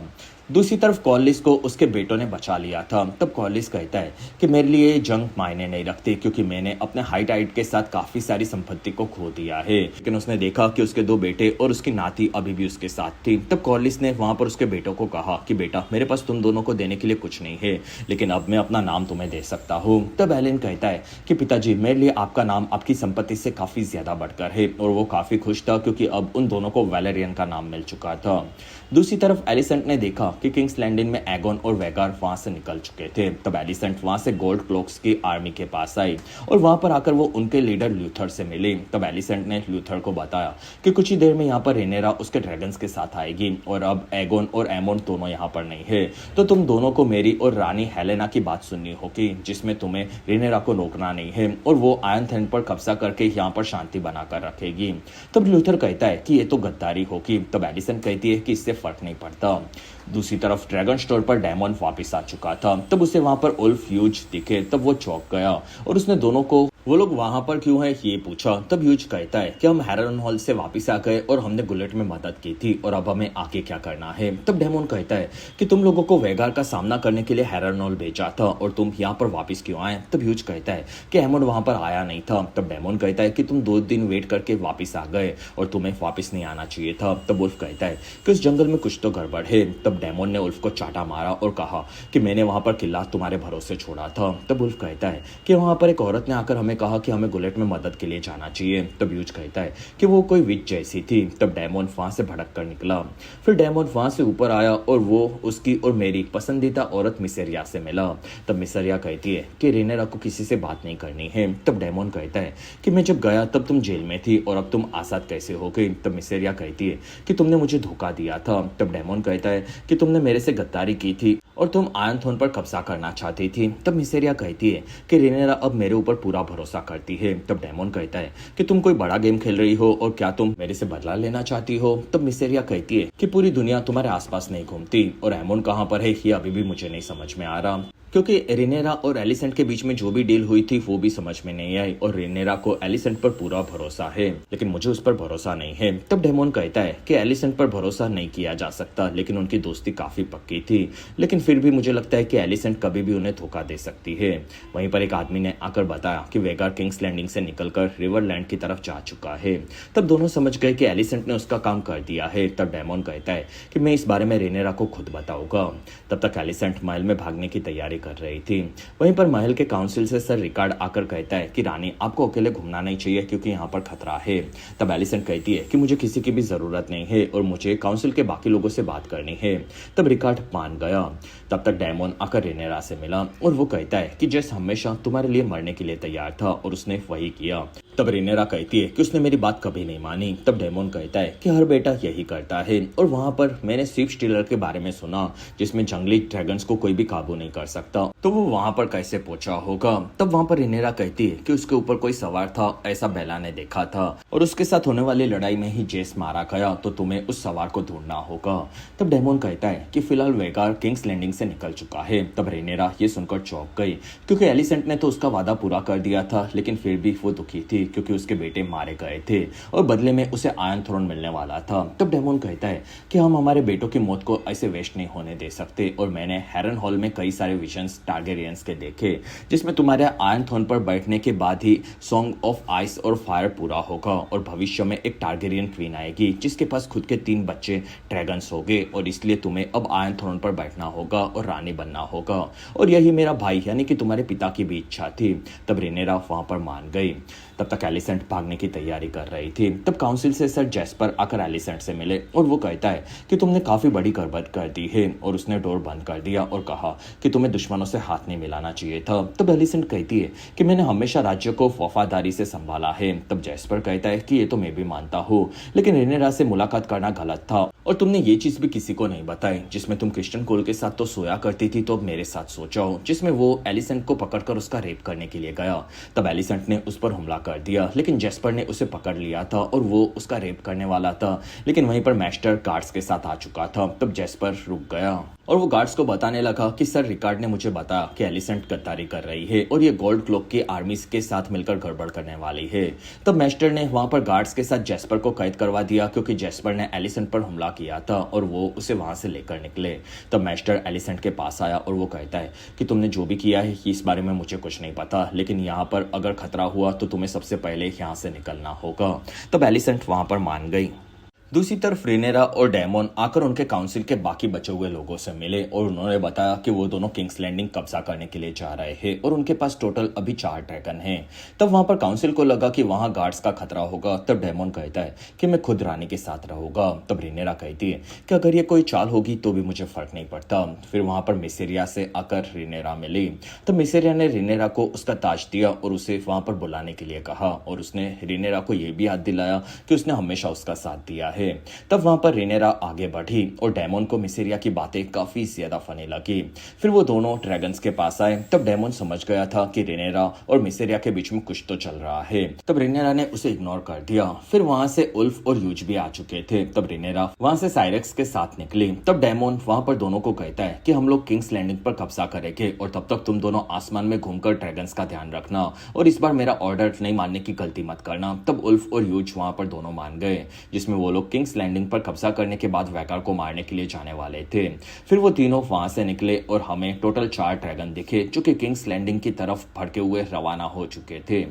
दूसरी तरफ कॉर्लिस को उसके बेटों ने बचा लिया था। तब कॉर्लिस कहता है कि मेरे लिए ये जंग मायने नहीं रखती, क्योंकि मैंने अपने हाई टाइड के साथ काफी सारी संपत्ति को खो दिया है। लेकिन उसने देखा कि उसके 2 बेटे और उसकी नाती अभी भी उसके साथ थी। तब कॉर्लिस ने वहां पर उसके बेटों को कहा कि बेटा, मेरे पास तुम दोनों को देने के लिए कुछ नहीं है, लेकिन अब मैं अपना नाम तुम्हें दे सकता हूँ। तब एलेन कहता है कि पिताजी, मेरे लिए आपका नाम आपकी संपत्ति से काफी ज्यादा बढ़कर है। और वो काफी खुश था क्योंकि अब उन दोनों को वैलेरियन का नाम मिल चुका था। दूसरी तरफ एलिसेंट ने देखा कि किंग्स लैंडिंग में एगोन और वेगार वहां से निकल चुके थे। तब एलिसेंट वहां से गोल्ड क्लोक्स की आर्मी के पास आई और वहां पर आकर वो उनके लीडर ल्यूथर से मिली। तब एलिसेंट ने ल्यूथर को बताया कि कुछ ही देर में यहाँ पर रेनेरा उसके ड्रैगन्स के साथ आएगी और अब एगोन और एमोन दोनों यहाँ पर नहीं है, तो तुम दोनों को मेरी और रानी हेलेना की बात सुननी होगी, जिसमें तुम्हें रेनेरा को रोकना नहीं है और वो आयरन थ्रोन पर कब्जा करके यहाँ पर शांति बनाकर रखेगी। तब ल्यूथर कहता है कि ये तो गद्दारी होगी। तब एलिसेंट कहती है कि इससे फर्क नहीं पड़ता। दूसरी तरफ ड्रैगन स्टोर पर डेमोन वापस आ चुका था। तब उसे वहां पर उल्फ ह्यूज दिखे। तब वो चौंक गया और उसने दोनों को वो लोग वहां पर क्यों है ये पूछा। तब ह्यूज कहता है कि हम हैरन हॉल से वापस आ गए और हमने गुलेट में मदद की थी और अब हमें आगे क्या करना है। तब डेमोन कहता है कि तुम लोगों को वेगार का सामना करने के लिए हैरन हॉल भेजा था और तुम यहाँ पर वापस क्यों आए। तब ह्यूज कहता है कि एमोन वहां पर आया नहीं था। तब डेमोन कहता है कि तुम 2 दिन वेट करके वापस आ गए और तुम्हें वापस नहीं आना चाहिए था। तब उल्फ कहता है कि उस जंगल में कुछ तो गड़बड़ है। तब डेमोन ने उल्फ को चाटा मारा और कहा कि मैंने वहां पर किला तुम्हारे भरोसे छोड़ा था। तब उल्फ कहता है कि वहां पर एक औरत ने आकर हमें कहा कि हमें गुलेट में मदद के लिए जाना चाहिए। तब ह्यूज कहता है कि वो कोई विच जैसी थी। तब डेमोन वहां से भड़क कर निकला। फिर डेमोन वहां से ऊपर आया और वो उसकी और मेरी पसंदीदा औरत मिसेरिया से मिला। तब मिसेरिया कहती है कि रेनेरा को किसी से बात नहीं करनी है। तब डेमोन कहता है कि मैं जब गया तब तुम जेल में थी और अब तुम आजाद कैसे हो गई। तब मिसेरिया कहती है कि तुमने मुझे धोखा दिया था। तब डेमोन कहता है कि तुमने मेरे से गद्दारी की थी और तुम आयरन थ्रोन पर कब्जा करना चाहती थी। तब मिसेरिया कहती है कि रेनेरा अब मेरे ऊपर पूरा भरोसा करती है। तब डेमोन कहता है कि तुम कोई बड़ा गेम खेल रही हो और क्या तुम मेरे से बदला लेना चाहती हो। तब मिसेरिया कहती है कि पूरी दुनिया तुम्हारे आसपास नहीं घूमती और एमोन कहां पर है ये अभी भी मुझे नहीं समझ में आ रहा, क्योंकि रेनेरा और एलिसेंट के बीच में जो भी डील हुई थी वो भी समझ में नहीं आई और रेनेरा को एलिसेंट पर पूरा भरोसा है, लेकिन मुझे उस पर भरोसा नहीं है। तब डेमोन कहता है कि एलिसेंट पर भरोसा नहीं किया जा सकता, लेकिन उनकी दोस्ती काफी पक्की थी, लेकिन फिर भी मुझे लगता है कि एलिसेंट कभी भी उन्हें धोखा दे सकती है। वहीं पर एक आदमी ने आकर बताया कि वेगार किंग्स लैंडिंग से निकलकर रिवरलैंड की तरफ जा चुका है। तब दोनों समझ गए कि एलिसेंट ने उसका काम कर दिया है। तब डेमोन कहता है कि मैं इस बारे में रेनेरा को खुद बताऊंगा। तब तक एलिसेंट महल में भागने की तैयारी कर रही थी। वहीं पर महल के काउंसिल से सर रिकार्ड आकर कहता है कि रानी, आपको अकेले घूमना नहीं चाहिए क्योंकि यहाँ पर खतरा है। तब एलिसेंट कहती है कि मुझे किसी की भी जरूरत नहीं है और मुझे काउंसिल के बाकी लोगों से बात करनी है। तब रिकार्ड मान गया। तब तक डेमोन आकर रेनेरा से मिला और वो कहता है कि जेस हमेशा तुम्हारे लिए मरने के लिए तैयार था और उसने वही किया। तब रेनेरा कहती है कि उसने मेरी बात कभी नहीं मानी। तब डेमोन कहता है कि हर बेटा यही करता है और वहां पर मैंने शिप स्टीलर के बारे में सुना जिसमें जंगली ड्रैगन्स को कोई भी काबू नहीं कर सकता, तो वो वहां पर कैसे पहुंचा होगा। तब वहां पर रेनेरा कहती है कि उसके ऊपर कोई सवार था, ऐसा बेला ने देखा था और उसके साथ होने वाली लड़ाई में ही जेस मारा गया, तो तुम्हें उस सवार को ढूंढना होगा। तब डेमोन कहता है कि फिलहाल वेगार किंग्स लैंडिंग से निकल चुका है। तब रेनेरा ये सुनकर चौंक गई क्योंकि एलिसेंट ने तो उसका वादा पूरा कर दिया था, लेकिन फिर भी वो दुखी थी क्योंकि उसके बेटे मारे गए थे और बदले में उसे आयरन थ्रोन मिलने वाला था। तब डेमोन कहता है कि हम हमारे बेटों की मौत को ऐसे वेस्ट नहीं होने दे सकते और मैंने हेरन हॉल में कई सारे विजन्स टारगेरियंस के देखे जिसमें तुम्हारे आयरन थ्रोन पर बैठने के बाद ही सॉन्ग ऑफ आइस और फायर पूरा होगा और भविष्य में एक टारगेरियन क्वीन आएगी जिसके पास खुद के 3 बच्चे ड्रैगन्स होंगे और इसलिए तुम्हें अब आयरन थ्रोन पर बैठना होगा और रानी बनना होगा और यही मेरा भाई यानी कि तुम्हारे पिता की भी इच्छा थी। तब रेनेरा वहां पर मान गई। तब तक एलिसेंट भागने की तैयारी कर रही थी। तब काउंसिल से सर जेस्पर आकर एलिसेंट से मिले और वो कहता है कि तुमने काफी बड़ी गड़बड़ कर दी है और उसने डोर बंद कर दिया और कहा कि तुम्हें दुश्मनों से हाथ नहीं मिलाना चाहिए था। तब एलिसेंट कहती है कि मैंने हमेशा राज्य को वफादारी से संभाला है। तब जेस्पर कहता है कि ये तो मैं भी मानता हूँ, लेकिन रेनेरा से मुलाकात करना गलत था और तुमने ये चीज भी किसी को नहीं बताई जिसमें तुम क्रिस्टन कोल के साथ तो सोया करती थी, तो अब मेरे साथ सो जाओ, जिसमें वो एलिसेंट को पकड़कर उसका रेप करने के लिए गया। तब एलिसेंट ने उस पर हमला कर दिया, लेकिन जेस्पर ने उसे पकड़ लिया था और वो उसका रेप करने वाला था, लेकिन वहीं पर मैस्टर गार्ड्स के साथ आ चुका था। तब जेस्पर रुक गया और वो गार्ड्स को बताने लगा कि सर रिकार्ड ने मुझे बताया कि एलिसेंट गद्दारी कर रही है और ये गोल्ड क्लॉक की आर्मी के साथ मिलकर गड़बड़ करने वाली है। तब मैस्टर ने वहां पर गार्ड्स के साथ जेस्पर को कैद करवा दिया क्योंकि जेस्पर ने एलिसेंट पर हमला किया था और वो उसे वहां से लेकर निकले। तब मैस्टर एलिसेंट के पास आया और वो कहता है कि तुमने जो भी किया है इस बारे में मुझे कुछ नहीं पता, लेकिन यहाँ पर अगर खतरा हुआ तो तुम्हें सबसे पहले यहाँ से निकलना होगा। तब एलिसेंट वहां पर मान गई। दूसरी तरफ रेनेरा और डेमोन आकर उनके काउंसिल के बाकी बचे हुए लोगों से मिले और उन्होंने बताया कि वो दोनों किंग्स लैंडिंग कब्जा करने के लिए जा रहे हैं और उनके पास टोटल अभी 4 ड्रैगन हैं। तब वहां पर काउंसिल को लगा कि वहां गार्ड्स का खतरा होगा। तब डेमोन कहता है कि मैं खुद रानी के साथ रहूंगा। तब रेनेरा कहती है कि अगर ये कोई चाल होगी तो भी मुझे फर्क नहीं पड़ता। फिर वहां पर मिसेरिया से आकर रेनेरा मिली। तब मिसेरिया ने रेनेरा को उसका ताज दिया और उसे वहां पर बुलाने के लिए कहा और उसने रेनेरा को यह भी याद दिलाया कि उसने हमेशा उसका साथ दिया है। तब वहां पर रेनेरा आगे बढ़ी और डेमोन को मिसेरिया की बातें काफी ज्यादा फनी लगी। फिर वो दोनों ड्रैगन्स के पास आए। तब डेमोन समझ गया था कि रेनेरा और मिसेरिया के बीच में कुछ तो चल रहा है। तब रेनेरा ने उसे इग्नोर कर दिया। फिर वहां से उल्फ और यूज भी आ चुके थे। तब रेनेरा वहां से साइरेक्स के साथ निकली। तब डेमोन वहां पर दोनों को कहता है कि हम लोग किंग्स लैंडिंग पर कब्जा करेंगे और तब तक तुम दोनों आसमान में घूमकर ड्रैगन्स का ध्यान रखना और इस बार मेरा ऑर्डर नहीं मानने की गलती मत करना। तब उल्फ और यूज वहां पर दोनों मान गए, जिसमें वो लोग किंग्स लैंडिंग पर कब्जा करने के बाद वेगार को मारने के लिए जाने वाले थे। फिर वो तीनों वहां से निकले और हमें टोटल 4 ड्रैगन दिखे जो कि किंग्स लैंडिंग की तरफ भड़के हुए रवाना हो चुके थे।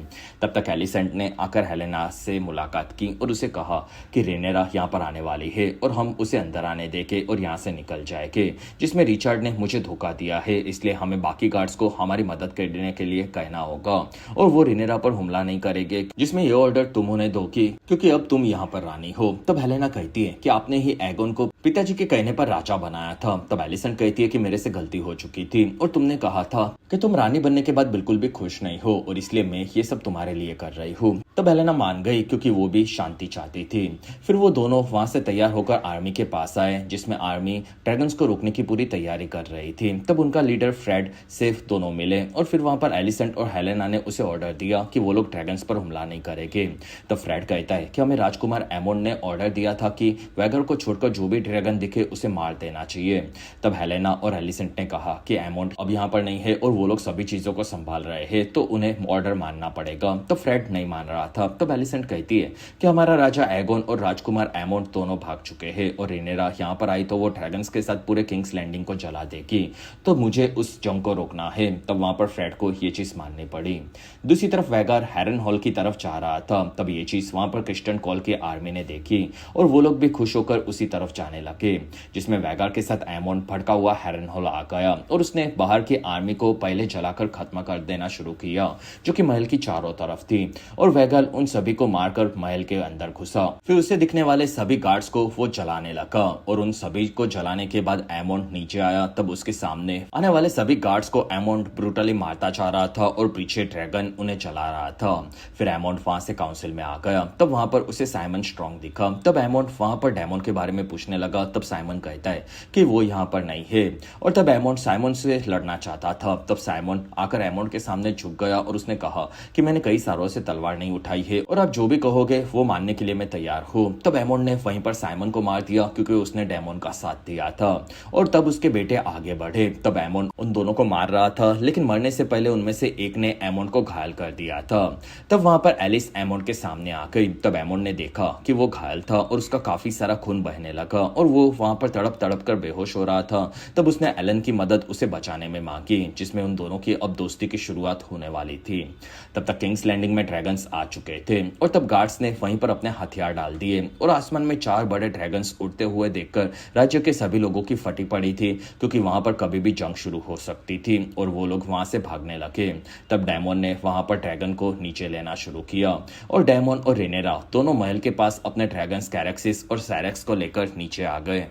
तब तक एलिसेंट ने आकर हेलेना से मुलाकात की और उसे कहा कि रेनेरा यहाँ पर आने वाली है और हम उसे अंदर आने देके और यहाँ से निकल जाएंगे, जिसमें रिचर्ड ने मुझे धोखा दिया है, इसलिए हमें बाकी गार्ड्स को हमारी मदद करने के लिए कहना होगा और वो रेनेरा पर हमला नहीं करेंगे, जिसमें ये ऑर्डर तुम उन्हें दो क्योंकि अब तुम यहाँ पर रानी हो। तब हेलेना कहती है कि आपने ही एगोन को पिताजी के कहने पर राजा बनाया था। तब एलिसेंट कहती है कि मेरे से गलती हो चुकी थी और तुमने कहा था कि तुम रानी बनने के बाद बिल्कुल भी खुश नहीं हो और इसलिए मैं ये सब तुम्हारे लिए कर रही हूँ। तब हेलेना मान गई क्योंकि वो भी शांति चाहती थी। फिर वो दोनों वहां से तैयार होकर आर्मी के पास आए, जिसमें आर्मी ड्रैगन्स को रोकने की पूरी तैयारी कर रही थी। तब उनका लीडर फ्रेड सेफ दोनों मिले और फिर वहां पर एलिसेंट और हेलेना ने उसे ऑर्डर दिया कि वो लोग ड्रैगन्स पर हमला नहीं करेंगे। तब फ्रेड कहता है कि हमें राजकुमार एमोन ने ऑर्डर दिया था कि वेगर को छोड़कर जो भी ड्रैगन दिखे उसे मार देना चाहिए। तब हेलेना और एलिसेंट ने कहा कि एमोंड अब यहाँ पर नहीं है और वो लोग सभी चीजों को संभाल रहे हैं, तो उन्हें ऑर्डर मानना पड़ेगा। तो फ्रेड नहीं मान रहा था। तब एलिसेंट कहती है कि हमारा राजा एगोन और राजकुमार एमोंड दोनों भाग चुके हैं और रेनेरा यहाँ पर आई तो वो ड्रैगन्स के साथ पूरे किंग्स लैंडिंग को जला देगी, तो मुझे उस जंग को रोकना है। तब वहां पर फ्रेड को ये चीज माननी पड़ी। दूसरी तरफ वैगार हैरन हॉल की तरफ जा रहा था। तब ये चीज वहां पर क्रिस्टन कॉल की आर्मी ने देखी और वो लोग भी खुश होकर उसी तरफ जाने लगे, जिसमें वैगार के साथ एमोंड भड़का हुआ हैरन हॉल आ गया और उसने बाहर की आर्मी को पहले जलाकर खत्म कर देना शुरू किया, जो कि महल की चारों तरफ थी। और वैगार उन सभी को मारकर महल के अंदर घुसा। फिर उसे दिखने वाले सभी गार्ड्स को वो जलाने लगा और उन सभी को जलाने के बाद एमोंड नीचे आया। तब उसके सामने आने वाले सभी गार्ड्स को एमोंड ब्रूटली मारता जा रहा था और पीछे ड्रैगन उन्हें जला रहा था। फिर एमोंड वहां से काउंसिल में आ गया। तब वहां पर उसे साइमन स्ट्रॉन्ग दिखा। तब एमोंड वहां पर डेमोन के बारे में पूछने लगा। तब साइमन कहता है कि वो यहाँ पर नहीं है और तब एमोंड साइमन से लड़ना चाहता था। तब साइमन आकर एमोंड के सामने झुक गया और उसने कहा कि मैंने कई सालों से तलवार नहीं उठाई है और आप जो भी कहोगे वो मानने के लिए मैं तैयार हूँ। तब एमोंड ने वहीं पर साइमन को मार दिया क्योंकि उसने डेमोन का साथ दिया था और तब उसके बेटे आगे बढ़े। तब एमोंड उन दोनों को मार रहा था, लेकिन मरने से पहले उनमें से एक ने एमोंड को घायल कर दिया था। तब वहां पर एलिस एमोंड के सामने आ गई। तब एमोंड ने देखा कि वो घायल था और उसका काफी सारा खून बहने लगा और वो वहां पर तड़प तड़प कर बेहोश हो रहा था। तब उसने एलन की मदद उसे बचाने में मांगी, जिसमें उन दोनों की अब दोस्ती की शुरुआत होने वाली थी। तब तक किंग्स लैंडिंग में ड्रैगन्स आ चुके थे और तब गार्ड्स ने वहीं पर अपने हथियार डाल दिए और आसमान में 4 बड़े ड्रैगन्स उड़ते हुए देखकर राज्य के सभी लोगों की फटी पड़ी थी, क्योंकि वहां पर कभी भी जंग शुरू हो सकती थी और वो लोग वहां से भागने लगे। तब डेमोन ने वहां पर ड्रैगन को नीचे लेना शुरू किया और डेमोन और रेनेरा दोनों महल के पास अपने ड्रैगन्स कैरेक्सिस और सैरेक्स को लेकर नीचे आ गए।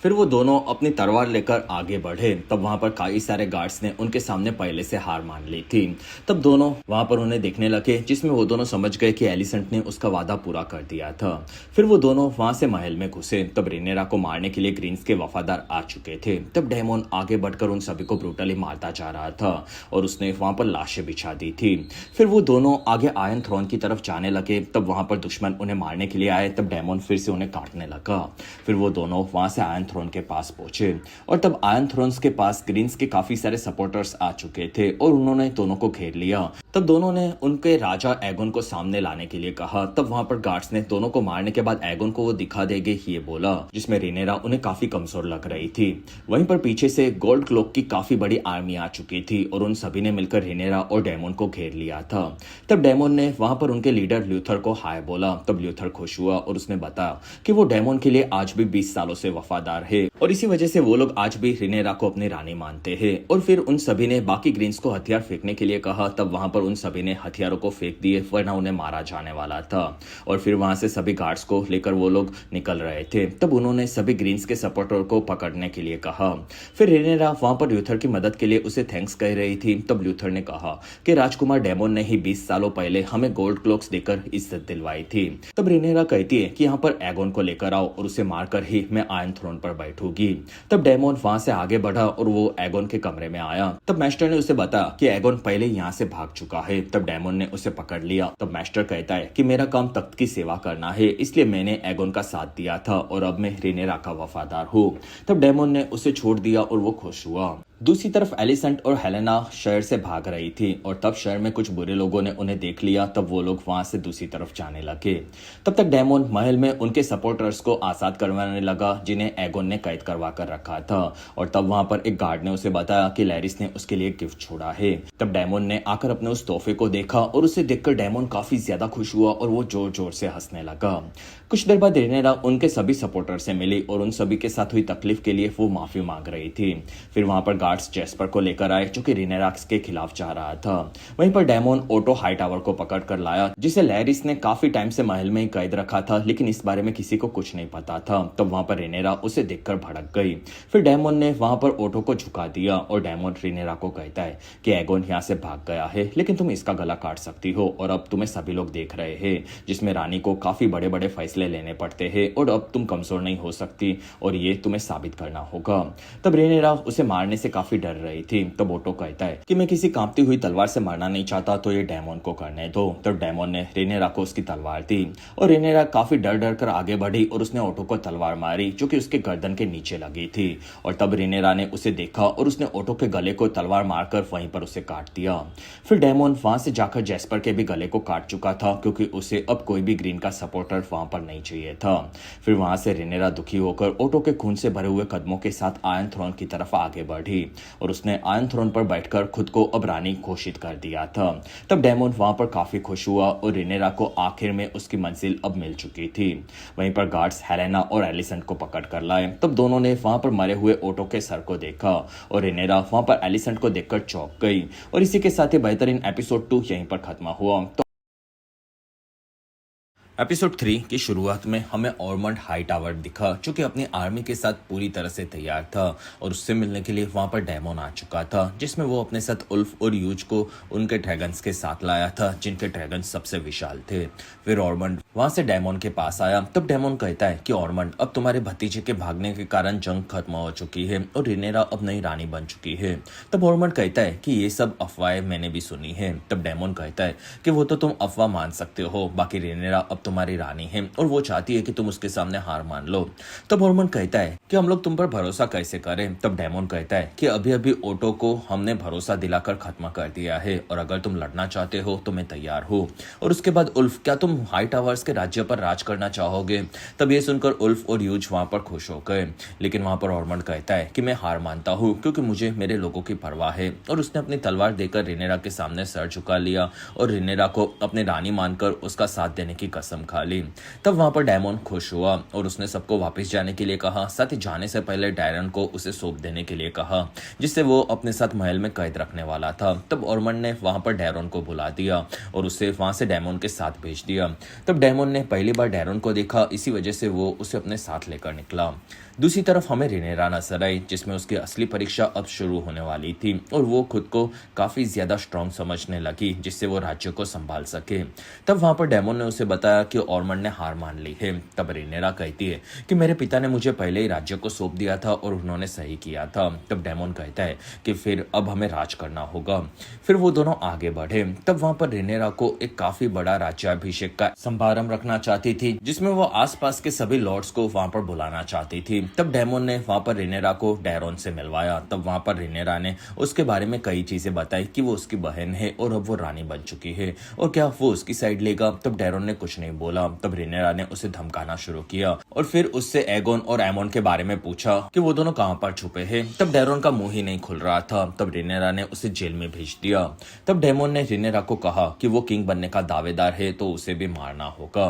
फिर वो दोनों अपनी तलवार लेकर आगे बढ़े। तब वहां पर कई सारे गार्ड्स ने उनके सामने पहले से हार मान ली थी। तब दोनों वहां पर उन्हें देखने लगे, जिसमें वो दोनों समझ गए कि एलिसेंट ने उसका वादा पूरा कर दिया था। फिर वो दोनों वहां से महल में घुसे। तब रेनेरा को मारने के लिए ग्रीन्स के वफादार आ चुके थे। तब डेमोन आगे बढ़कर उन सभी को ब्रूटली मारता जा रहा था और उसने वहां पर लाशें बिछा दी थी। फिर वो दोनों आगे आयरन थ्रोन की तरफ जाने लगे। तब वहां पर दुश्मन उन्हें मारने के लिए आए। तब डेमोन फिर से उन्हें काटने लगा। फिर वो दोनों वहां से आयरन थ्रोन के पास पहुंचे और तब आयरन थ्रोन्स के पास ग्रीन्स के काफी सारे सपोर्टर्स आ चुके थे और उन्होंने दोनों को घेर लिया। तब दोनों ने उनके राजा एगोन को सामने लाने के लिए कहा। तब वहां पर गार्ड्स ने दोनों को मारने के बाद एगोन को वो दिखा देंगे ये बोला, जिसमें रेनेरा उन्हें काफी कमजोर लग रही थी। वहीं पर पीछे से गोल्ड क्लोक की काफी बड़ी आर्मी आ चुकी थी और उन सभी ने मिलकर रेनेरा और डेमोन को घेर लिया था। तब डेमोन ने वहां पर उनके लीडर ल्यूथर को हाय बोला। तब ल्यूथर खुश हुआ और उसने बताया कि वो डेमोन के लिए आज भी 20 सालों से वफादार है और इसी वजह से वो लोग आज भी रेनेरा को अपनी रानी मानते हैं। और फिर उन सभी ने बाकी ग्रीन्स को हथियार फेंकने के लिए कहा। तब वहां पर उन सभी ने हथियारों को फेंक दिए, वरना उन्हें मारा जाने वाला था। और फिर वहां से सभी गार्ड्स को लेकर वो लोग निकल रहे थे। तब उन्होंने सभी ग्रीन्स के सपोर्टर को पकड़ने के लिए कहा। फिर रेनेरा वहां पर ल्यूथर की मदद के लिए उसे थैंक्स कह रही थी। तब ल्यूथर ने कहा कि राजकुमार डेमोन ने ही 20 सालों पहले हमें गोल्ड क्लोक्स देकर इज्जत दिलवाई थी। तब रेनेरा कहती है कि यहाँ पर एगोन को लेकर आओ और उसे मारकर ही मैं आयरन थ्रोन पर बैठूंगी। तब डेमोन वहां से आगे बढ़ा और वो एगोन के कमरे में आया। तब मैस्टर ने उसे बताया कि एगोन पहले यहाँ से भाग चुका है। तब डेमोन ने उसे पकड़ लिया। तब मैस्टर कहता है कि मेरा काम तख्त की सेवा करना है, इसलिए मैंने एगोन का साथ दिया था और अब मैं रेनेरा का वफादार हूँ। तब डेमोन ने उसे छोड़ दिया और वो खुश हुआ। दूसरी तरफ एलिसेंट और हेलेना शहर से भाग रही थी और तब शहर में कुछ बुरे लोगों ने उन्हें देख लिया। तब वो लोग वहां से दूसरी तरफ जाने लगे। तब तक डेमोन महल में उनके सपोर्टर्स को आजाद करवाने लगा, जिन्हें एगोन ने कैद करवा कर रखा था। और तब वहां पर एक गार्ड ने उसे बताया कि लैरिस ने उसके लिए गिफ्ट छोड़ा है। तब डेमोन ने आकर अपने उस तोहफे को देखा और उसे देखकर डेमोन काफी ज्यादा खुश हुआ और वो जोर जोर से हंसने लगा। कुछ देर बाद रेनेरा उनके सभी सपोर्टर से मिली और उन सभी के साथ हुई तकलीफ के लिए वो माफी मांग रही थी। फिर वहां पर गार्ड्स जेस्पर को लेकर आए, जो कि रेनेरा के खिलाफ जा रहा था। वहीं पर डेमोन ओटो हाईटावर को पकड़ कर लाया, जिसे लैरिस ने काफी टाइम से महल में ही कैद रखा था, लेकिन इस बारे में किसी को कुछ नहीं पता था। तब वहां पर रेनेरा उसे देखकर भड़क गई। फिर डेमोन ने वहां पर ओटो को झुका दिया और डेमोन रेनेरा को कहता है कि एगोन यहाँ से भाग गया है, लेकिन तुम इसका गला काट सकती हो और अब तुम्हें सभी लोग देख रहे हैं, जिसमें रानी को काफी बड़े बड़े फैसले लेने पड़ते हैं और अब तुम कमजोर नहीं हो सकती और ये तुम्हें साबित करना होगा। तब रेनेरा उसे मारने से काफी डर रही थी। तब ओटो कहता है कि मैं किसी कांपती हुई तलवार से मरना नहीं चाहता, तो ये डेमोन को करने दो। तब डेमोन ने रेनेरा को उसकी तलवार दी और रेनेरा काफी डर डर कर आगे बढ़ी और उसने ओटो को तलवार मारी जो कि उसके गर्दन के नीचे लगी थी। और तब रेनेरा ने उसे देखा और उसने ओटो के गले को तलवार मारकर वहीं पर उसे काट दिया। फिर डेमोन वहां से जाकर जैस्पर के भी गले को काट चुका था, क्योंकि उसे अब कोई भी ग्रीन का सपोर्टर वहां पर नहीं चाहिए था। फिर वहां से रेनेरा दुखी होकर ओटो के खून से भरे हुए कदमों के साथ आयरन थ्रोन की तरफ आगे बढ़ी और उसने आयरन थ्रोन पर बैठकर खुद को अब रानी घोषित कर दिया था। तब डेमोन वहां पर काफी खुश हुआ और रेनेरा को आखिर में उसकी मंजिल अब मिल चुकी थी। वहीं पर गार्ड्स हेलेना और एलिसेंट को पकड़ कर लाए। तब दोनों ने वहां पर मरे हुए ओटो के सर को देखा और रेनेरा वहां पर एलिसेंट को देखकर चौंक गई। और इसी के साथ ही बेहतरीन एपिसोड 2 यहीं पर खत्म हुआ। एपिसोड 3 की शुरुआत में हमें ऑर्मंड हाई टावर दिखा, जो कि अपनी आर्मी के साथ पूरी तरह से तैयार था और उससे मिलने के लिए वहां पर डेमोन आ चुका था, जिसमें वो अपने साथ उल्फ और यूज को उनके ड्रैगन्स के साथ लाया था, जिनके ड्रैगन्स सबसे विशाल थे। फिर ऑर्मंड वहां से डेमोन के पास आया। तब डेमोन कहता है कि ऑर्मंड, अब तुम्हारे भतीजे के भागने के कारण जंग खत्म हो चुकी है और रेनेरा अब नई रानी बन चुकी है। तब ऑर्मंड कहता है कि ये सब अफवाहें मैंने भी सुनी है। तब डेमोन कहता है कि वो तो तुम अफवाह मान सकते हो, बाकी रेनेरा अब तुम्हारी रानी है और वो चाहती है कि तुम उसके सामने हार मान लो। तब ऑर्मंड कहता है कि हम लोग तुम पर भरोसा कैसे करें। तब डेमोन कहता है कि अभी अभी ओटो को हमने भरोसा दिलाकर खत्म कर दिया है और अगर तुम लड़ना चाहते हो तो मैं तैयार हूँ। और उसके बाद उल्फ, क्या तुम हाई टावर्स के राज्य पर राज करना चाहोगे। तब ये सुनकर उल्फ और यूज वहां पर खुश हो गए, लेकिन वहां पर ऑर्मंड कहता है कि मैं हार मानता हूँ, क्योंकि मुझे मेरे लोगों की परवाह है। और उसने अपनी तलवार देकर रेनेरा के सामने सर झुका लिया और रेनेरा को अपनी रानी मानकर उसका साथ देने की कसम खा ली। तब वहां पर डेमोन खुश हुआ और उसने सबको वापस जाने के लिए कहा, साथ ही जाने से पहले डायरन को उसे सौंप देने के लिए कहा, जिससे वो अपने साथ महल में कैद रखने वाला था। तब ऑर्मंड ने वहां पर डैरन को बुला दिया और उसे वहां से डेमोन के साथ भेज दिया। तब डेमोन ने पहली बार डैरन को देखा, इसी वजह से वो उसे अपने साथ लेकर निकला। दूसरी तरफ हमें रेनेरा नजर आई, जिसमें उसकी असली परीक्षा अब शुरू होने वाली थी और वो खुद को काफी ज्यादा स्ट्रांग समझने लगी, जिससे वो राज्य को संभाल सके। तब वहां पर डेमोन ने उसे बताया कि ऑर्मंड ने हार मान ली है। तब रेनेरा कहती है कि मेरे पिता ने मुझे पहले ही राज्य को सौंप दिया था और उन्होंने सही किया था। तब डेमोन कहता है कि फिर अब हमें राज करना होगा। फिर वो दोनों आगे बढ़े। तब वहां पर रेनेरा को एक काफी बड़ा राज्याभिषेक का समारंभ रखना चाहती थी, जिसमें वो आसपास के सभी लॉर्ड्स को वहां पर बुलाना चाहती थी। तब डेमोन ने वहां पर रेनेरा को डैरोन से मिलवाया। तब वहां पर रेनेरा ने उसके बारे में कई चीजें बताई कि वो उसकी बहन है और अब वो रानी बन चुकी है और क्या वो उसकी साइड लेगा। तब डैरोन ने कुछ नहीं बोला। तब रेनेरा ने उसे धमकाना शुरू किया और फिर उससे एगोन और एमोन के बारे में पूछा कि वो दोनों कहां पर छुपे हैं। तब डैरोन का मुंह ही नहीं खुल रहा था। तब रेनेरा ने उसे जेल में भेज दिया। तब डेमोन ने रेनेरा को कहा कि वो किंग बनने का दावेदार है तो उसे भी मारना होगा।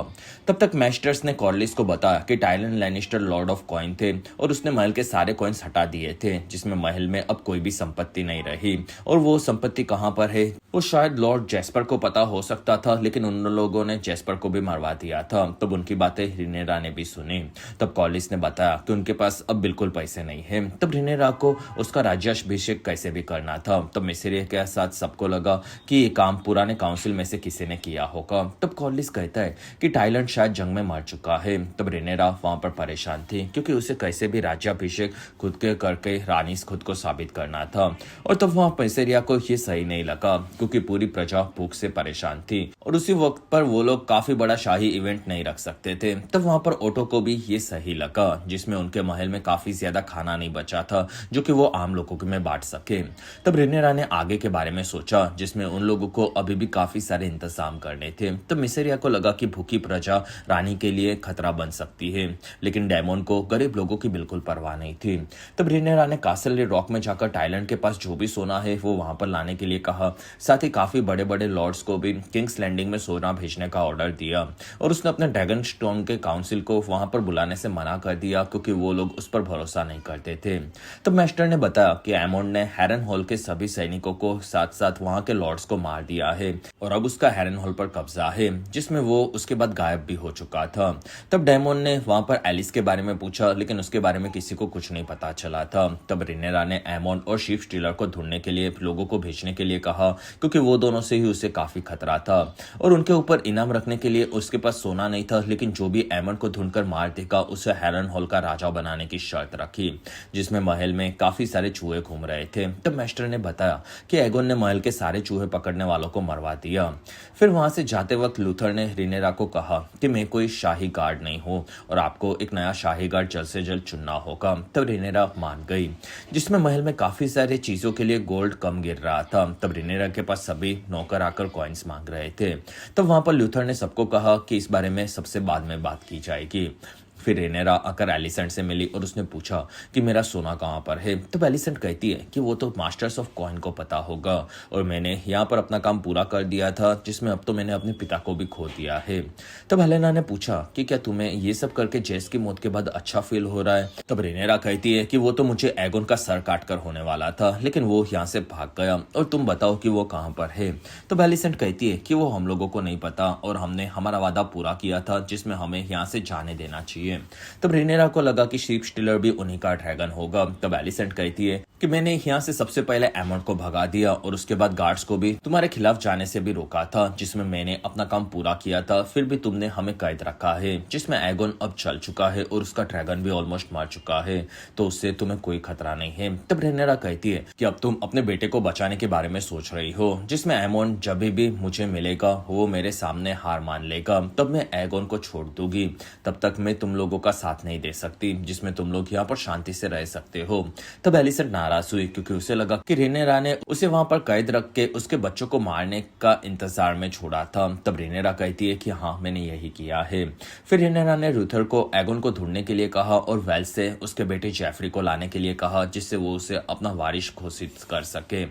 तब तक मैस्टर्स ने कॉर्लिस को बताया कि टाइलन लैनिस्टर लॉर्ड ऑफ कॉइन थे और उसने महल के सारे कॉइन्स हटा दिए थे, जिसमें महल में अब कोई भी संपत्ति नहीं रही। और वो संपत्ति कहां पर है वो शायद लॉर्ड जेस्पर को पता हो सकता था, लेकिन उन लोगों ने जेस्पर को भी मरवा दिया था। तब उनकी बातें रेनेरा ने भी सुनी। तब कॉलिस ने बताया कि उनके पास अब बिल्कुल पैसे नहीं है। तब रेनेरा को उसका राज्याभिषेक कैसे भी करना था। तब मिस्री के साथ सबको लगा कि ये काम पुराने काउंसिल में से किसी ने किया होगा। तब कॉलिस कहता है कि टाइलन शायद जंग में मर चुका है। तब रेनेरा वहां पर परेशान थी, क्योंकि उसे कैसे भी राज्याभिषेक खुद के करके रानी खुद को साबित करना था। और तब वहां मिस्रिया को ये सही नहीं लगा, क्योंकि पूरी प्रजा भूख से परेशान थी और उसी वक्त पर वो लोग काफी बड़ा शाही इवेंट नहीं रख सकते थे। तब वहां पर ओटो को भी ये सही लगा, जिसमें उनके महल में काफी ज्यादा खाना नहीं बचा था जो कि वो आम लोगों में बांट सके। तब रेनेरा ने आगे के बारे में सोचा, जिसमें उन लोगों को अभी भी काफी सारे इंतजाम करने थे। तब मिस्रिया को लगा कि भूखी प्रजा रानी के लिए खतरा बन सकती है, लेकिन डेमोन को गरीब लोगों की बिल्कुल परवाह नहीं थी। तब रेनेरा ने कासल रॉक में जाकर टाइलैंड के पास जो भी सोना है वो वहां पर लाने के लिए कहा। साथ ही काफी बड़े बड़े लॉर्ड्स को भी किंग्स लैंडिंग में सोना भेजने का ऑर्डर दिया और उसने अपने ड्रैगन स्टोन के काउंसिल को वहां पर बुलाने से मना कर दिया, क्योंकि वो लोग उस पर भरोसा नहीं करते थे। तब मास्टर ने बताया कि एमोन ने हैरन हॉल के सभी सैनिकों को साथ साथ वहां के लॉर्ड्स को मार दिया है और अब उसका हैरन हॉल पर कब्जा है, जिसमें वो उसके बाद गायब भी हो चुका था। तब डेमोन ने वहां पर एलिस के बारे में पूछा, लेकिन उसके बारे में किसी को कुछ नहीं पता चला था। तब रेनेरा ने एमोन और शीप स्टीलर को ढूंढने के लिए लोगों को भेजने के लिए कहा, क्योंकि वो दोनों से ही उसे काफी खतरा था और उनके ऊपर इनाम रखने के लिए उसके पास सोना नहीं था, लेकिन जो भी एमन को ढूंढकर मार देगा उसे हेरन हॉल का राजा बनाने की शर्त रखी, जिसमें महल में काफी सारे चूहे घूम रहे थे। तब मास्टर ने बताया कि एगोन ने महल के सारे चूहे पकड़ने वालों को मरवा दिया। फिर वहां से जाते वक्त लूथर ने रिनेरा को कहा कि मैं कोई शाही गार्ड नहीं हूँ और आपको एक नया शाही गार्ड जल्द से जल्द चुनना होगा। तब रिनेरा मान गई, जिसमें महल में काफी सारे चीजों के लिए गोल्ड कम गिर रहा था। तब रिनेरा के पास सभी नौकर आकर कॉइन्स मांग रहे थे। तब वहां पर लूथर ने सबको कहा कि इस बारे में सबसे बाद में बात की जाएगी। फिर रेनेरा आकर एलिसेंट से मिली और उसने पूछा कि मेरा सोना कहाँ पर है। तब एलिसेंट कहती है कि वो तो मास्टर्स ऑफ कॉइन को पता होगा और मैंने यहाँ पर अपना काम पूरा कर दिया था, जिसमें अब तो मैंने अपने पिता को भी खो दिया है। तब हेलेना ने पूछा कि क्या तुम्हें ये सब करके जेस की मौत के बाद अच्छा फील हो रहा है। तब रेनेरा कहती है कि वो तो मुझे एगोन का सर काट कर होने वाला था, लेकिन वो यहाँ से भाग गया और तुम बताओ कि वो कहाँ पर है। तब एलिसेंट कहती है कि वो हम लोगों को नहीं पता और हमने हमारा वादा पूरा किया था, जिसमें हमें यहाँ से जाने देना चाहिए। तब रेनेरा को लगा कि शीप स्टीलर भी उन्हीं का ड्रैगन होगा। तब एलिसेंट कहती है कि मैंने यहाँ से सबसे पहले एमन को भगा दिया और उसके बाद गार्ड्स को भी तुम्हारे खिलाफ जाने से भी रोका था, जिसमें मैंने अपना काम पूरा किया था। फिर भी तुमने हमें कैद रखा है, जिसमें एगोन अब चल चुका है और उसका ड्रैगन भी ऑलमोस्ट मर चुका है, तो उससे तुम्हें कोई खतरा नहीं है। तब रेनेरा कहती है कि अब तुम अपने बेटे को बचाने के बारे में सोच रही हो, जिसमें एमोन जब भी मुझे मिलेगा वो मेरे सामने हार मान लेगा, तब मैं एगोन को छोड़ दूंगी। तब तक मैं तुम लोगों का साथ नहीं दे सकती, जिसमें तुम लोग यहाँ पर शांति से रह सकते हो। तब एलिसेंट नाराज हुई, क्योंकि उसे लगा कि रेनेरा ने उसे वहां पर कैद रख के उसके बच्चों को मारने का इंतजार में छोड़ा था। तब रेनेरा कहती है कि हाँ, मैंने यही किया है। फिर रेनेरा ने लूथर को एगोन को ढूंढने के लिए कहा और वेल्स से उसके बेटे जेफरी को लाने के लिए कहा, जिससे वो उसे अपना वारिस घोषित कर सके।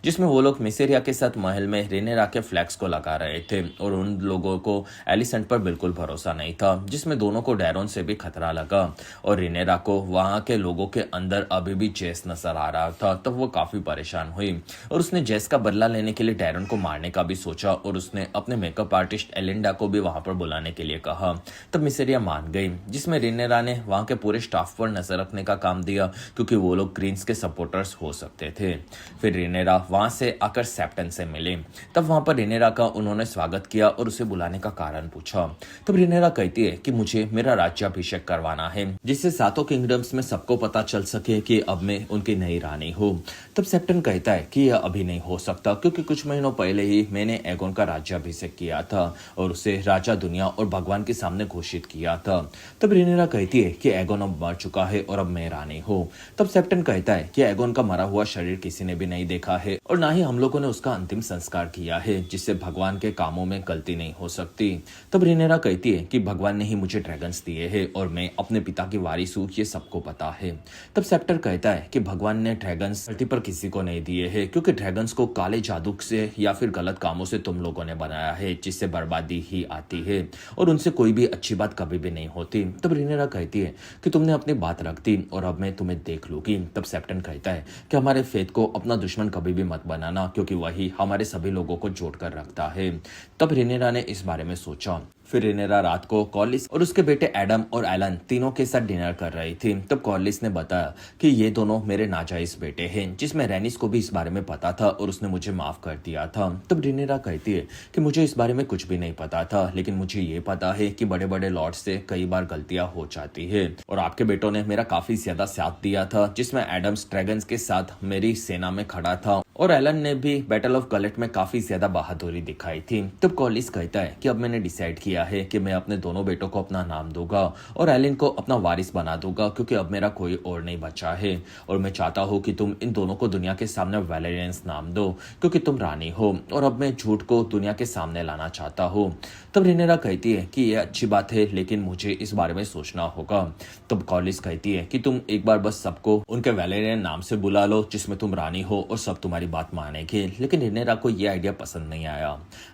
जिसमें वो लोग मिसेरिया के साथ महल में रेनेरा के फ्लैग्स को लगा रहे थे और उन लोगों को एलिसेंट पर बिल्कुल भरोसा नहीं था, जिसमें दोनों को डैरोन से भी खतरा लगा और रेनेरा को वहां के लोगों के अंदर अभी भी जेस नजर आ रहा था। तब वो काफी परेशान हुई और उसने जेस का बदला लेने के लिए डैरोन को मारने का भी सोचा और उसने अपने मेकअप आर्टिस्ट एलिंडा को भी वहां पर बुलाने के लिए कहा। तब मिसेरिया मान गई, जिसमें रेनेरा ने वहां के पूरे स्टाफ पर नजर रखने का काम दिया, क्योंकि वो लोग ग्रीन्स के सपोर्टर्स हो सकते थे। फिर रेनेरा वहां से आकर सेप्टन से मिले। तब वहां पर रेनेरा का उन्होंने स्वागत किया और उसे बुलाने का कारण पूछा। तब रेनेरा कहती है कि मुझे मेरा राज्याभिषेक करवाना है, जिससे सातों किंगडम्स में सबको पता चल सके कि अब मैं उनकी नई रानी हूँ। तब सेप्टन कहता है कि यह अभी नहीं हो सकता, क्योंकि कुछ महीनों पहले ही मैंने एगोन का राज्याभिषेक किया था और उसे राजा दुनिया और भगवान के सामने घोषित किया था। तब रेनेरा कहती है कि एगोन अब मर चुका है और अब मैं रानी हूँ। तब सेप्टन कहता है कि एगोन का मरा हुआ शरीर किसी ने भी नहीं देखा है और ना ही हम लोगों ने उसका अंतिम संस्कार किया है, जिससे भगवान के कामों में गलती नहीं हो सकती। तब रेनेरा कहती है कि भगवान ने ही मुझे ड्रैगन्स दिए हैं और मैं अपने पिता की वारिस हूँ, ये सबको पता है। तब सेप्टर कहता है कि भगवान ने ड्रैगन्स धरती पर किसी को नहीं दिए हैं, क्योंकि ड्रैगन्स को काले जादू से या फिर गलत कामों से तुम लोगों ने बनाया है, जिससे बर्बादी ही आती है और उनसे कोई भी अच्छी बात कभी भी नहीं होती। तब रेनेरा कहती है कि तुमने अपनी बात रख दी और अब मैं तुम्हें देख लूंगी। तब सेप्टन कहता है कि हमारे फेथ को अपना दुश्मन कभी भी मत बनाना, क्योंकि वही हमारे सभी लोगों को जोड़ कर रखता है। तब रेनेरा ने इस बारे में सोचा। फिर रेनेरा रात को कॉर्लिस और उसके बेटे एडम और एलन तीनों के साथ डिनर कर रही थी। तब कॉर्लिस ने बताया कि ये दोनों मेरे नाजायज बेटे हैं, जिसमें रेनिस को भी इस बारे में पता था और उसने मुझे माफ कर दिया था। तब रेनेरा कहती है कि मुझे इस बारे में कुछ भी नहीं पता था, लेकिन मुझे ये पता है कि बड़े बड़े लॉर्ड से कई बार गलतियां हो जाती है और आपके बेटों ने मेरा काफी ज्यादा साथ दिया था, जिसमें एडम्स ड्रैगन्स के साथ मेरी सेना में खड़ा था और एलन ने भी बैटल ऑफ गलेट में काफी ज्यादा बहादुरी दिखाई थी। तब कॉर्लिस कहता है कि अब मैंने डिसाइड किया है कि मैं अपने दोनों बेटों को अपना नाम दूंगा और एलन को अपना वारिस बना दूंगा, क्योंकि अब मेरा कोई और नहीं बचा है और मैं चाहता हूँ कि तुम इन दोनों को दुनिया के सामने वैलेरियंस नाम दो, क्योंकि तुम रानी हो और अब मैं झूठ को दुनिया के सामने लाना चाहता हूँ। तब रेनेरा कहती है कि यह अच्छी बात है, लेकिन मुझे इस बारे में सोचना होगा। तब कॉर्लिस कहती है कि तुम एक बार बस सबको उनके वैलेरियन नाम से बुला लो, जिसमें तुम रानी हो और सब तुम्हारी बात मानेंगे। लेकिन रेनेरा को यह आइडिया पसंद नहीं आया।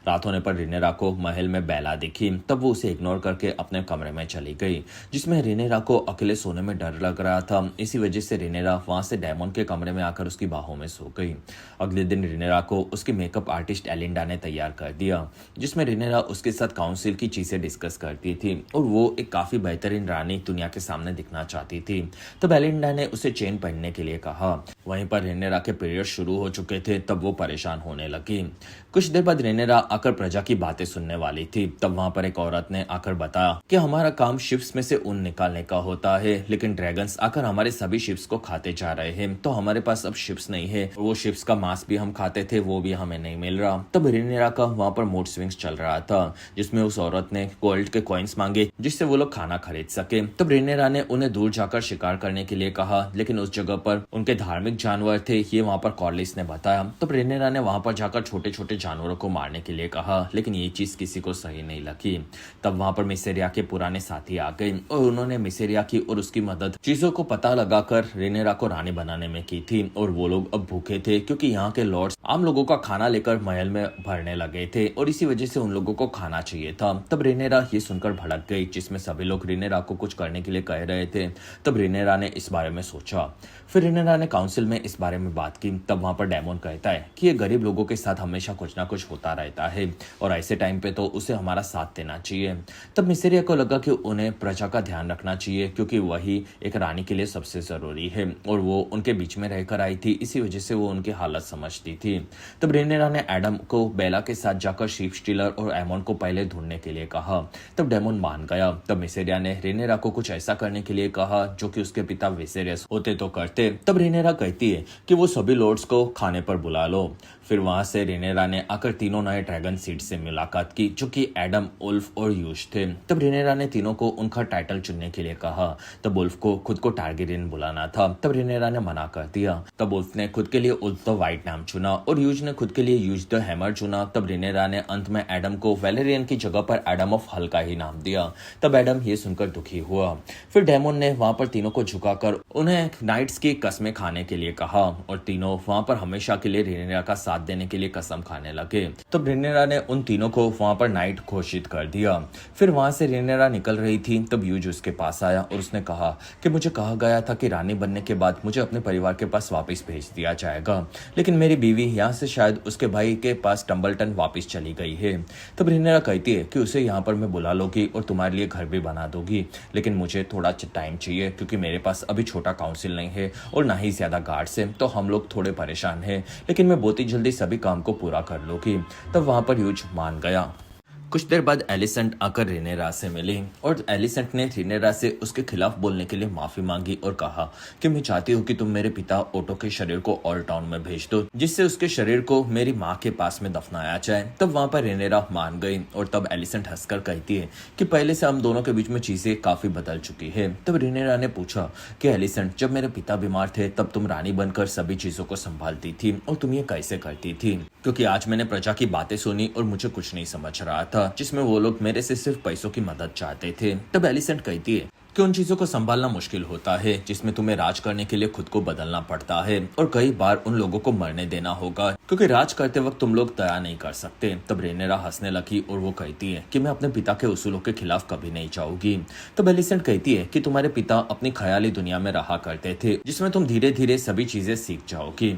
रात होने पर रेनेरा को महल में बेला दिखी। तब वो उसे इग्नोर करके अपने कमरे में चली गई, जिसमें रेनेरा को अकेले सोने में डर लग रहा था। इसी वजह से रेनेरा वहां से डायमंड के कमरे में आकर उसकी बाहों में सो गई। अगले दिन रेनेरा को उसकी मेकअप आर्टिस्ट एलिंडा ने तैयार कर दिया, जिसमें रेनेरा उसके साथ काउंसिल की चीजें डिस्कस करती थी और वो एक काफी बेहतरीन रानी दुनिया के सामने दिखना चाहती थी। तब एलिंडा ने उसे चेन पहनने के लिए कहा। वहीं पर रेनेरा के पीरियड शुरू हो चुके थे, तब वो परेशान होने लगी। कुछ देर बाद रेनेरा आकर प्रजा की बातें सुनने वाली थी, तब वहां पर एक औरत ने आकर बताया कि हमारा काम शिप्स में से ऊन निकालने का होता है, लेकिन ड्रैगन्स आकर हमारे सभी शिप्स को खाते जा रहे हैं, तो हमारे पास अब शिप्स नहीं है। वो शिप्स का मांस भी हम खाते थे, वो भी हमें नहीं मिल रहा। तब रेनेरा का वहां पर मूड स्विंग्स चल रहा था, जिसमें उस औरत ने गोल्ड के कॉइन्स मांगे जिससे वो लोग खाना खरीद सके। तब रेनेरा ने उन्हें दूर जाकर शिकार करने के लिए कहा, लेकिन उस जगह पर उनके धार्मिक जानवर थे, ये वहां पर कॉर्लिस ने बताया। तब रेनेरा ने वहां पर जाकर छोटे छोटे जानवरों को मारने के लिए कहा, लेकिन ये चीज किसी को सही नहीं लगी। तब वहां पर मिसेरिया के पुराने साथी आ गए और उन्होंने मिसेरिया की और उसकी मदद चीजों को पता लगाकर रेनेरा को रानी बनाने में की थी। और वो लोग अब भूखे थे क्योंकि यहाँ के लॉर्ड्स आम लोगों का खाना लेकर महल में भरने लगे थे और इसी वजह से उन लोगों को खाना चाहिए था। तब रेनेरा ये सुनकर भड़क गई, जिसमें सभी लोग रेनेरा को कुछ करने के लिए कह रहे थे। तब रेनेरा ने इस बारे में सोचा। फिर रेनेरा ने काउंसिल में इस बारे में बात की। तब वहां पर डेमोन कहता है कि ये गरीब लोगों के साथ हमेशा कुछ ना कुछ होता रहता है और ऐसे टाइम पे तो उसे हमारा साथ देना चाहिए। तब मिसेरिया को लगा कि उन्हें प्रजा का ध्यान रखना चाहिए, क्योंकि वही एक रानी के लिए सबसे जरूरी है और वो उनके बीच में रहकर आई थी, इसी वजह से वो उनकी हालत समझती थी। तब रेनेरा ने एडम को बेला के साथ जाकर शीप स्टीलर और एमोन को पहले ढूंढने के लिए कहा। तब डेमोन मान गया। तब मिसेरिया ने रेनेरा को कुछ ऐसा करने के लिए कहा जो कि उसके पिता विसेरियस होते तो करते। तब रेनेरा कहती है कि वो सभी लॉर्ड्स को खाने पर बुला लो। फिर वहां से रेनेरा ने आकर तीनों नए ड्रैगन सीड से मुलाकात की, जो कि एडम, उल्फ और यूश थे। तब रेनेरा ने तीनों को उनका टाइटल चुनने के लिए कहा। तब उल्फ को खुद को टारगेरियन बुलाना था, तब रेनेरा ने मना कर दिया। तब उल्फ ने खुद के लिए उल्फ द व्हाइट नाम चुना और यूज ने खुद के लिए यूज द हैमर चुना। तब रेनेरा ने अंत में एडम को वैलेरियन की जगह पर एडम ऑफ हल का ही नाम दिया। तब एडम ये सुनकर दुखी हुआ। फिर डेमोन ने वहां पर तीनों को झुकाकर उन्हें नाइट्स की कसमें खाने के लिए कहा और तीनों वहां पर हमेशा के लिए रेनेरा का साथ देने के लिए कसम खाने लगे। तब रेनेरा ने उन तीनों को वहां पर नाइट घोषित कर दिया। फिर वहां से रेनेरा निकल रही थी, तब यूज उसके पास आया और उसने कहा कि मुझे कहा गया था कि रानी बनने के बाद मुझे अपने परिवार के पास वापस भेज दिया जाएगा, लेकिन मेरी बीवी यहाँ से शायद उसके भाई के पास टम्बलटन वापस चली गई है। तब रेनेरा कहती है कि उसे यहाँ पर मैं बुला लूंगी और तुम्हारे लिए घर भी बना दूंगी, लेकिन मुझे थोड़ा टाइम चाहिए क्योंकि मेरे पास अभी छोटा काउंसिल नहीं है और ना ही ज्यादा गार्ड्स है, तो हम लोग थोड़े परेशान हैं, लेकिन मैं बहुत ही जल्दी सभी काम को पूरा कर लूंगी। तब वहां पर यूज मान गया। कुछ देर बाद एलिसेंट आकर रेनेरा से मिली और एलिसेंट ने रेनेरा से उसके खिलाफ बोलने के लिए माफी मांगी और कहा कि मैं चाहती हूँ कि तुम मेरे पिता ओटो के शरीर को ऑल टाउन में भेज दो, जिससे उसके शरीर को मेरी माँ के पास में दफनाया जाए। तब वहां पर रेनेरा मान गई और तब एलिसेंट हंसकर कहती है कि पहले से हम दोनों के बीच में चीजें काफी बदल चुकी है। तब रेनेरा ने पूछा कि एलिसेंट, जब मेरे पिता बीमार थे तब तुम रानी बनकर सभी चीजों को संभालती थी और तुम ये कैसे करती थी? क्योंकि आज मैंने प्रजा की बातें सुनी और मुझे कुछ नहीं समझ रहा था, जिसमें वो लोग मेरे से सिर्फ पैसों की मदद चाहते थे। तब एलिसेंट कहती है कि उन चीजों को संभालना मुश्किल होता है जिसमें तुम्हें राज करने के लिए खुद को बदलना पड़ता है और कई बार उन लोगों को मरने देना होगा, क्योंकि राज करते वक्त तुम लोग दया नहीं कर सकते। तब रेनेरा हंसने लगी और वो कहती है कि मैं अपने पिता के उसूलों के खिलाफ कभी नहीं जाऊंगी। तब एलिसेंट कहती है कि तुम्हारे पिता अपनी ख्याली दुनिया में रहा करते थे, जिसमें तुम धीरे धीरे सभी चीजें सीख जाओगी।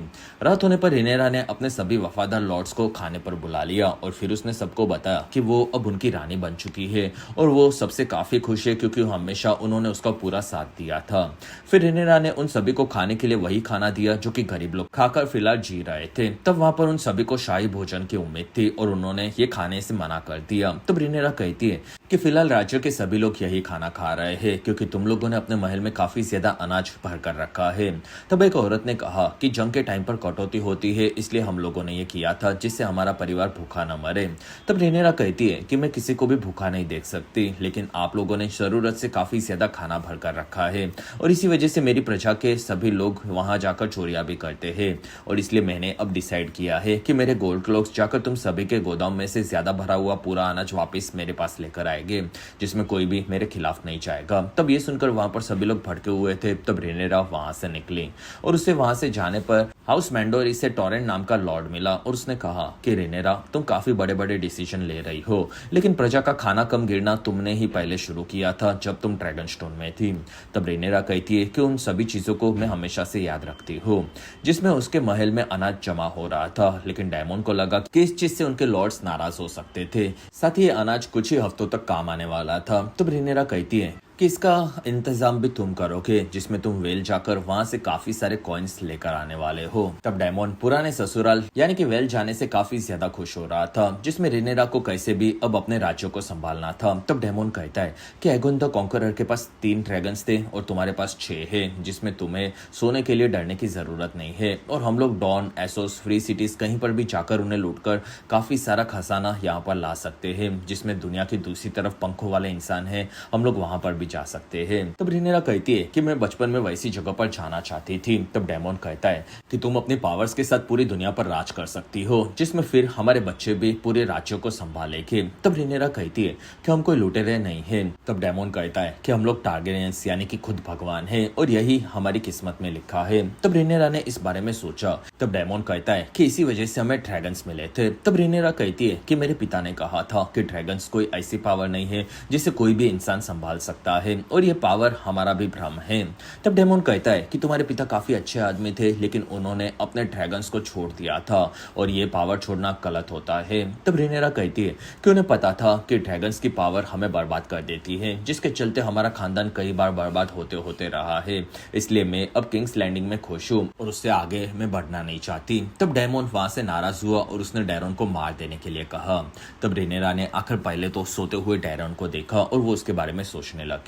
रात होने पर रेनेरा ने अपने सभी वफादार लॉर्ड्स को खाने पर बुला लिया और फिर उसने सबको बताया कि वो अब उनकी रानी बन चुकी है और वो सबसे काफी खुश है, क्योंकि हमेशा उन्होंने उसका पूरा साथ दिया था। फिर रेनेरा ने उन सभी को खाने के लिए वही खाना दिया जो कि गरीब लोग खाकर फिलहाल जी रहे थे। तब वहां पर उन सभी को शाही भोजन की उम्मीद थी और उन्होंने ये खाने से मना कर दिया। तब रेनेरा कहती है कि फिलहाल राज्य के सभी लोग यही खाना खा रहे हैं, क्योंकि तुम लोगों ने अपने महल में काफी ज्यादा अनाज भर कर रखा है। तब एक औरत ने कहा कि जंग के टाइम पर कटौती होती है, इसलिए हम लोगों ने ये किया था जिससे हमारा परिवार भूखा न मरे। तब रेनेरा कहती है कि मैं किसी को भी भूखा नहीं देख सकती, लेकिन आप लोगों ने जरूरत से काफी ज्यादा खाना भर कर रखा है और इसी वजह से मेरी प्रजा के सभी लोग वहां जाकर चोरियां भी करते हैं और इसलिए मैंने अब डिसाइड किया है कि मेरे गोल्ड क्लॉक्स जाकर तुम सभी के गोदाम में से ज्यादा भरा हुआ पूरा अनाज वापस मेरे पास लेकर आएंगे, जिसमें कोई भी मेरे खिलाफ नहीं जाएगा। तब ये सुनकर वहां पर सभी लोग भड़के हुए थे। तब रेनेरा वहां से निकली और उसे वहां से जाने पर हाउस मैंडोरी से टोरेंट नाम का लॉर्ड मिला और उसने कहा कि रेनेरा, तुम काफी बड़े बड़े डिसीजन ले रही हो, लेकिन प्रजा का खाना कम गिरना तुमने ही पहले शुरू किया था जब तुम ड्रैगनस्टोन में थी। तब रेनेरा कहती है कि उन सभी चीजों को मैं हमेशा से याद रखती हूँ, जिसमें उसके महल में अनाज जमा हो रहा था, लेकिन डायमंड को लगा कि इस चीज से उनके लॉर्ड्स नाराज हो सकते थे, साथ ही अनाज कुछ ही हफ्तों तक काम आने वाला था। तब रेनेरा कहती है कि इसका इंतजाम भी तुम करोगे, जिसमें तुम वेल जाकर वहां से काफी सारे कॉइन्स लेकर आने वाले हो। तब डेमोन पुराने ससुराल यानी कि वेल जाने से काफी ज्यादा खुश हो रहा था, जिसमें रिनेरा को कैसे भी अब अपने राज्यों को संभालना था। तब डेमोन कहता है कि एगोन द कॉन्करर के पास 3 ड्रैगन्स थे और तुम्हारे पास 6 है, जिसमें तुम्हें सोने के लिए डरने की जरूरत नहीं है। और हम लोग डॉन, एसोस, फ्री सिटीज कहीं पर भी जाकर उन्हें लूटकर काफी सारा खजाना यहाँ पर ला सकते हैं, जिसमें दुनिया की दूसरी तरफ पंखों वाले इंसान है, हम लोग वहां पर भी जा सकते हैं। तब रिनेरा कहती है कि मैं बचपन में वैसी जगह पर जाना चाहती थी। तब डेमोन कहता है कि तुम अपने पावर्स के साथ पूरी दुनिया पर राज कर सकती हो, जिसमें फिर हमारे बच्चे भी पूरे राज्यों को संभालेंगे। तब रिनेरा कहती है कि हम कोई लुटेरे नहीं हैं। तब डेमोन कहता है कि हम लोग टारगेरियंस यानी कि खुद भगवान हैं और यही हमारी किस्मत में लिखा है। तब रिनेरा ने इस बारे में सोचा। तब डेमोन कहता है कि इसी वजह से हमें ड्रैगन्स मिले थे। तब रिनेरा कहती है कि मेरे पिता ने कहा था कि ड्रैगन्स कोई ऐसी पावर नहीं है जिसे कोई भी इंसान संभाल सकता है और ये पावर हमारा भी भ्रम है। तब डेमोन कहता है कि तुम्हारे पिता काफी अच्छे आदमी थे, लेकिन उन्होंने अपने ड्रैगन्स को छोड़ दिया था और ये पावर छोड़ना गलत होता है। तब रिनेरा कहती है कि उन्हें पता था कि ड्रैगन्स की पावर हमें बर्बाद कर देती है, जिसके चलते हमारा खानदान कई बार बर्बाद होते होते रहा है। इसलिए मैं अब किंग्स लैंडिंग में खुश हूँ और उससे आगे मैं बढ़ना नहीं चाहती। तब डेमोन वहां से नाराज हुआ और उसने डैरन को मार देने के लिए कहा। तब रिनेरा ने आखिर पहले तो सोते हुए डैरन को देखा और वो उसके बारे में सोचने लगी।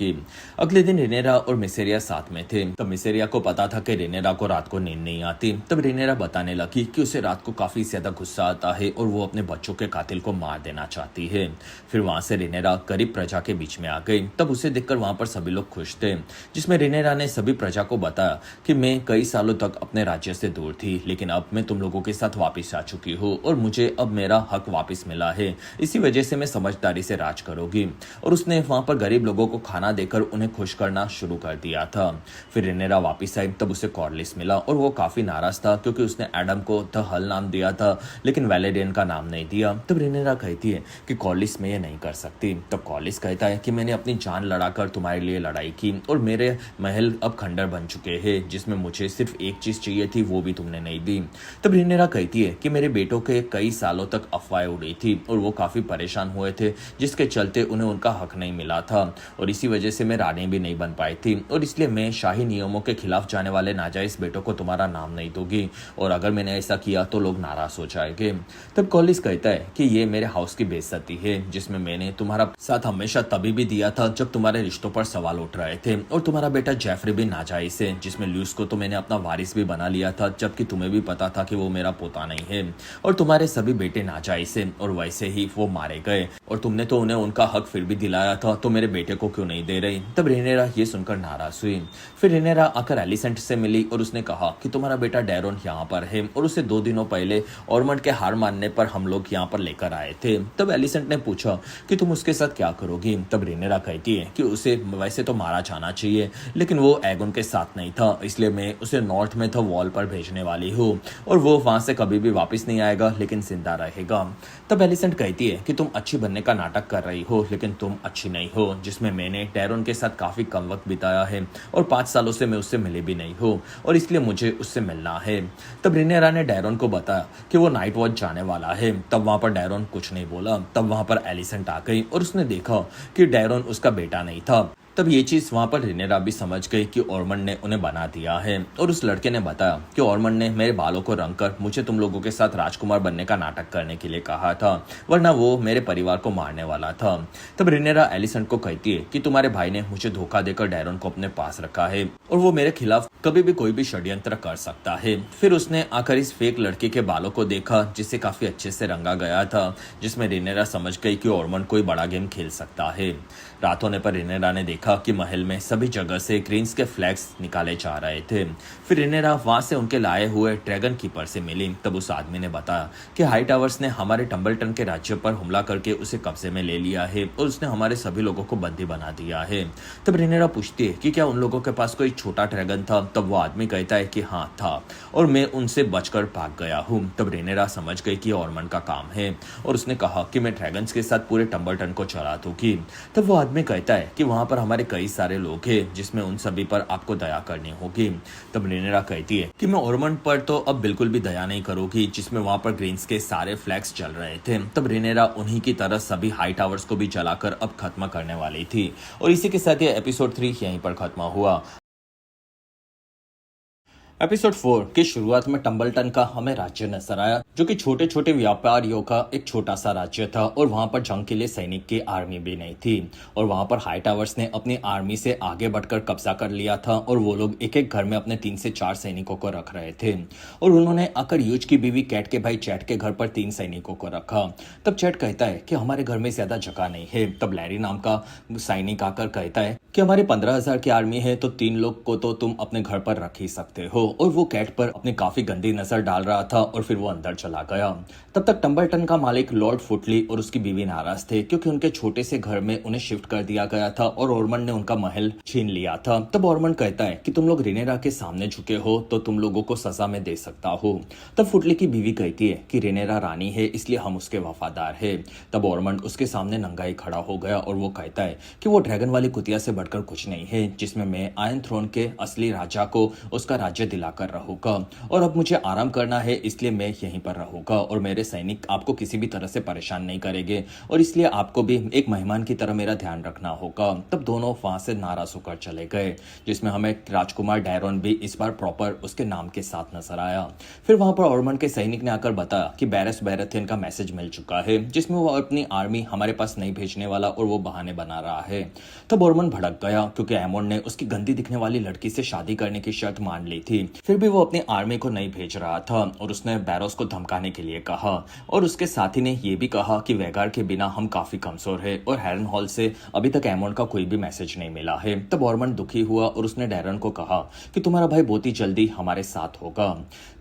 अगले दिन रिनेरा और मिसेरिया साथ में थे। तब मिसेरिया को पता था कि रिनेरा को रात को नींद नहीं आती। तब रिनेरा बताने लगी कि उसे रात को काफी ज्यादा गुस्सा आता है और वो अपने बच्चों के कातिल को मार देना चाहती है। फिर वहां से रिनेरा गरीब प्रजा के बीच में आ गई। तब उसे देखकर वहां पर सभी लोग खुश थे, जिसमें रिनेरा ने सभी प्रजा को बताया कि मैं कई सालों तक अपने राज्य से दूर थी, लेकिन अब मैं तुम लोगों के साथ वापस आ चुकी हूँ और मुझे अब मेरा हक वापस मिला है। इसी वजह से मैं समझदारी से राज करूंगी। और उसने वहां पर गरीब लोगों को खाना देकर उन्हें खुश करना शुरू कर दिया था। फिर रिनेरा वापस आई। तब उसे कॉर्लिस मिला और वो काफी नाराज था, क्योंकि उसने एडम को द हल नाम दिया था लेकिन वैलेरियन का नाम नहीं दिया। तब रिनेरा कहती है कि कॉर्लिस मैं ये नहीं कर सकती। तब कॉर्लिस कहता है कि मैंने अपनी जान लड़ाकर तुम्हारे लिए लड़ाई की और मेरे महल अब खंडर बन चुके हैं, जिसमें मुझे सिर्फ एक चीज चाहिए थी, वो भी तुमने नहीं दी। तब रिनेरा कहती है कि मेरे बेटों के कई सालों तक अफवाहें उड़ी थी और वो काफी परेशान हुए थे, जिसके चलते उन्हें उनका हक नहीं मिला था और इसी वजह से मैं रानी भी नहीं बन पाई थी और इसलिए मैं शाही नियमों के खिलाफ जाने वाले नाजायज बेटों को तुम्हारा नाम नहीं दूंगी और अगर मैंने ऐसा किया तो लोग नाराज हो जाएंगे। तब कॉलिस कहता है कि ये मेरे हाउस की बेइज्जती है, जिसमें मैंने तुम्हारा साथ हमेशा तभी भी दिया था जब तुम्हारे रिश्तों पर सवाल उठ रहे थे और तुम्हारा बेटा जेफरी भी नाजायज है, जिसमें ल्यूस को तो मैंने अपना वारिस भी बना लिया था, जबकि तुम्हें भी पता था कि वो मेरा पोता नहीं है और तुम्हारे सभी बेटे नाजायज है और वैसे ही वो मारे गए और तुमने तो उन्हें उनका हक फिर भी दिलाया था, तो मेरे बेटे को क्यों नहीं दे रही। तब रिनेरा ये सुनकर नाराज हुई। फिर रिनेरा आकर एलिसेंट से मिली और उसने कहा कि तुम्हारा बेटा डैरोन यहाँ पर है और उसे 2 दिनों पहले ऑर्मंड के हार मानने पर हम लोग यहाँ पर लेकर आए थे। तब एलिसेंट ने पूछा कि तुम उसके साथ क्या करोगी। तब रिनेरा कहती है कि उसे वैसे तो मारा जाना चाहिए, लेकिन वो एगोन के साथ नहीं था, इसलिए मैं उसे नॉर्थ में था वॉल पर भेजने वाली हूँ और वो वहां से कभी भी वापस नहीं आएगा, लेकिन जिंदा रहेगा। तब एलिसेंट कहती है कि तुम अच्छी बनने का नाटक कर रही हो, लेकिन तुम अच्छी नहीं हो, जिसमें मैंने डैरोन के साथ काफी कम वक्त बिताया है और 5 सालों से मैं उससे मिली भी नहीं हूँ और इसलिए मुझे उससे मिलना है। तब रिनेरा ने डैरोन को बताया कि वो नाइट वॉच जाने वाला है। तब वहां पर डैरोन कुछ नहीं बोला। तब वहां पर एलिसेंट आ गई और उसने देखा कि डैरोन उसका बेटा नहीं था। तब ये चीज वहां पर रिनेरा भी समझ गई कि ऑर्मंड ने उन्हें बना दिया है और उस लड़के ने बताया कि ऑर्मंड ने मेरे बालों को रंग कर मुझे तुम लोगों के साथ राजकुमार बनने का नाटक करने के लिए कहा था, वरना वो मेरे परिवार को मारने वाला था। तब रिनेरा एलिसेंट को कहती है कि तुम्हारे भाई ने मुझे धोखा देकर डैरोन को अपने पास रखा है और वो मेरे खिलाफ कभी भी कोई भी षड्यंत्र कर सकता है। फिर उसने आकर इस फेक लड़के के बालों को देखा, जिसे काफी अच्छे से रंगा गया था, जिसमें रिनेरा समझ गई कि ऑर्मंड कोई बड़ा गेम खेल सकता है। रात होने पर रिनेरा ने देखा कि महल में सभी जगह से ग्रीन्स के फ्लैग्स निकाले जा रहे थे। फिर रिनेरा वहां से उनके लाए हुए ड्रैगन कीपर से मिली। तब उस आदमी ने बताया कि हाई टावर्स ने हमारे टम्बलटन के राज्य पर हमला करके उसे कब्जे में ले लिया है और उसने हमारे सभी लोगों को बंदी बना दिया है। तब रिनेरा पूछती है कि क्या उन लोगों के पास कोई छोटा ड्रैगन था। तब वो आदमी कहता है कि हाँ था और मैं उनसे बचकर भाग गया हूँ। तब रिनेरा समझ गई कि ऑर्मंड का काम है और उसने कहा कि मैं ड्रैगन्स के साथ पूरे टम्बलटन को चला दूंगी। तब वो आदमी कहता है कि वहां पर हमारे कई सारे लोग हैं जिसमें उन सभी पर आपको दया करनी होगी। तब रेनेरा कहती है कि मैं ऑर्मंड पर तो अब बिल्कुल भी दया नहीं करूंगी, जिसमें वहां पर ग्रीन्स के सारे फ्लैग्स चल रहे थे। तब रेनेरा उन्हीं की तरह सभी हाई टावर्स को भी जलाकर अब खत्म करने वाली थी। और इसी के साथ ये एपिसोड 3 यहीं पर खत्म हुआ। एपिसोड 4 की शुरुआत में टम्बलटन का हमें राज्य नजर आया, जो कि छोटे छोटे व्यापारियों का एक छोटा सा राज्य था और वहां पर जंग के लिए सैनिक की आर्मी भी नहीं थी। और वहां पर हाई टावर्स ने अपनी आर्मी से आगे बढ़कर कब्जा कर लिया था और वो लोग एक एक घर में अपने 3 से 4 सैनिकों को रख रहे थे। और उन्होंने आकर यूज की बीवी कैट के भाई चैट के घर पर 3 सैनिकों को रखा। तब चैट कहता है कि हमारे घर में ज्यादा जगह नहीं है। तब लैरी नाम का सैनिक आकर कहता है कि हमारी 15,000 की आर्मी है, तो 3 लोग को तो तुम अपने घर पर रख ही सकते हो। और वो कैट पर अपनी काफी गंदी नजर डाल रहा था और फिर वो अंदर चला गया। तब तक टम्बलटन का मालिक लॉर्ड फुटली और उसकी बीवी नाराज थे, क्योंकि उनके छोटे से घर में उन्हें शिफ्ट कर दिया गया था और ऑर्मंड ने उनका महल छीन लिया था। तब ऑर्मंड कहता है कि तुम लोग रेनेरा के सामने झुके हो तो तुम लोगों को सजा में दे सकता हो। तब फुटली की बीवी कहती है कि रेनेरा रानी है, इसलिए हम उसके वफादार है। तब ऑर्मंड उसके सामने नंगाई खड़ा हो गया और वो कहता है कि वो ड्रैगन वाली कुतिया से बढ़कर कुछ नहीं है, जिसमें मैं आयरन थ्रोन के असली राजा को उसका राज्य दिलाकर रहूंगा। और अब मुझे आराम करना है, इसलिए मैं यहीं पर रहूंगा और मेरे सैनिक आपको किसी भी तरह से परेशान नहीं करेंगे, और इसलिए आपको भी एक मेहमान की तरह मेरा ध्यान रखना होगा। तब दोनों वहां से नाराज होकर चले गए, जिसमें हमें राजकुमार डैरोन भी इस बार प्रॉपर उसके नाम के साथ नजर आया। फिर वहां पर ऑर्मंड के सैनिक ने आकर बताया कि बैरस बैरथियन का मैसेज मिल चुका है, जिसमें वो अपनी आर्मी हमारे पास नहीं भेजने वाला और वो बहाने बना रहा है। तब ऑर्मंड भड़क गया, क्योंकि एमोन ने उसकी गंदी दिखने वाली लड़की से शादी करने की शर्त मान ली थी। फिर भी वो अपनी आर्मी को नहीं भेज रहा था और उसने बैरोस को धमकाने के लिए कहा। और उसके साथी ने यह भी कहा कि वेगार के बिना हम काफी कमजोर है और हैरन हॉल से अभी तक एमोन का कोई भी मैसेज नहीं मिला है। तब ऑर्मंड दुखी हुआ और उसने डैरन को कहा कि तुम्हारा भाई बहुत ही जल्दी हमारे साथ होगा।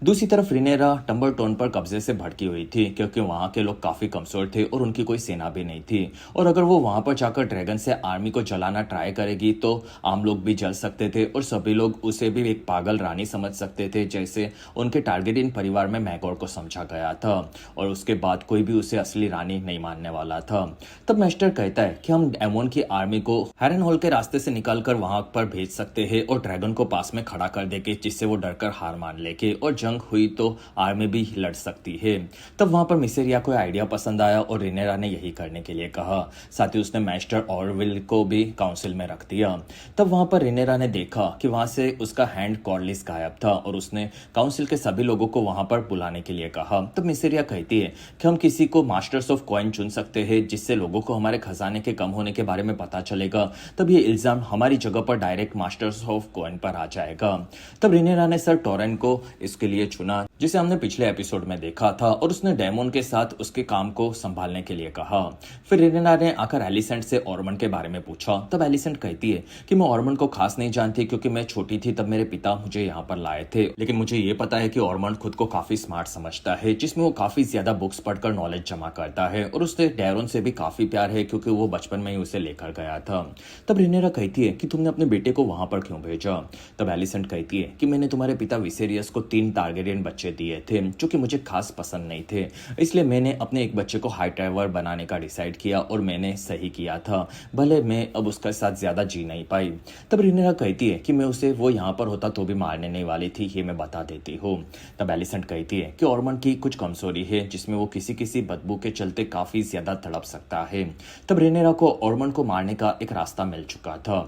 दूसरी तरफ रिनेरा टम्बलटोन पर कब्जे से भड़की हुई थी, क्योंकि वहां के लोग काफी कमजोर थे और उनकी कोई सेना भी नहीं थी। और अगर वो वहां पर जाकर ड्रैगन से आर्मी को जलाना ट्राई करेगी तो आम लोग भी जल सकते थे और सभी लोग उसे भी एक पागल रानी समझ सकते थे, जैसे उनके टारगेरियन परिवार में मैगोर को समझा गया था। और उसके बाद कोई भी उसे असली रानी नहीं मानने वाला था। तब मेस्टर कहता है कि हम एमोन की आर्मी को हैरन हॉल के रास्ते से निकालकर वहां पर भेज सकते हैं और ड्रैगन को पास में खड़ा कर देंगे, जिससे वो डरकर हार मान लेके और जंग हुई तो आर्मी भी लड़ सकती है। तब वहां पर मिसेरिया को आइडिया पसंद आया और रिनेरा ने यही करने के लिए कहा। साथ ही उसने मैस्टर ऑरविल को भी काउंसिल में रख दिया। तब वहां पर रिनेरा ने देखा कि वहां से उसका हैंड कॉर्लिस गायब था और उसने काउंसिल के सभी लोगों को वहां पर बुलाने के लिए कहा। तब मिसेरिया कहती है कि हम किसी को मास्टर्स ऑफ कॉइन चुन सकते हैं, जिससे लोगों को हमारे खजाने के कम होने के बारे में पता चलेगा। तब ये इल्जाम हमारी जगह पर डायरेक्ट मास्टर्स ऑफ कॉइन पर आ जाएगा। तब रिनेरा ने सर टोरेन को इसके लिए चुना, जिसे हमने पिछले एपिसोड में देखा था, और उसने डेमोन के साथ उसके काम को संभालने के लिए कहा। फिर रिनेरा ने आकर एलिसेंट से ऑर्मंड के बारे में पूछा। तब एलिसेंट कहती है कि मैं ऑर्मंड को खास नहीं जानती, क्योंकि मैं छोटी थी तब मेरे पिता मुझे यहाँ पर लाए थे, लेकिन मुझे ये पता है कि ऑर्मंड खुद को काफी स्मार्ट समझता है, जिसमें वो काफी ज्यादा बुक्स पढ़कर नॉलेज जमा करता है, और उससे डैरोन से भी काफी प्यार है, क्योंकि वो बचपन में ही उसे लेकर गया था। तब रिनेरा कहती है कि तुमने अपने बेटे को वहां पर क्यों भेजा। तब एलिसेंट कहती है कि मैंने तुम्हारे पिता विसेरियस को 3 टारगेरियन बच्चे दिए थे, जो कि मुझे खास पसंद नहीं थे, इसलिए मैंने अपने एक बच्चे को हाई टावर बनाने का डिसाइड किया, और मैंने सही किया था, भले मैं अब उसके साथ ज्यादा जी नहीं पाई। तब रिनेरा कहती है कि मैं उसे वो यहाँ पर होता तो भी मारने नहीं वाली थी, ये मैं बता देती हूँ। तब एलिसेंट कहती है कि ऑर्मंड की कुछ कमजोरी है, जिसमें वो किसी किसी बदबू के चलते काफी ज्यादा तड़प सकता है। तब रिनेरा को ऑर्मंड को मारने का एक रास्ता मिल चुका था।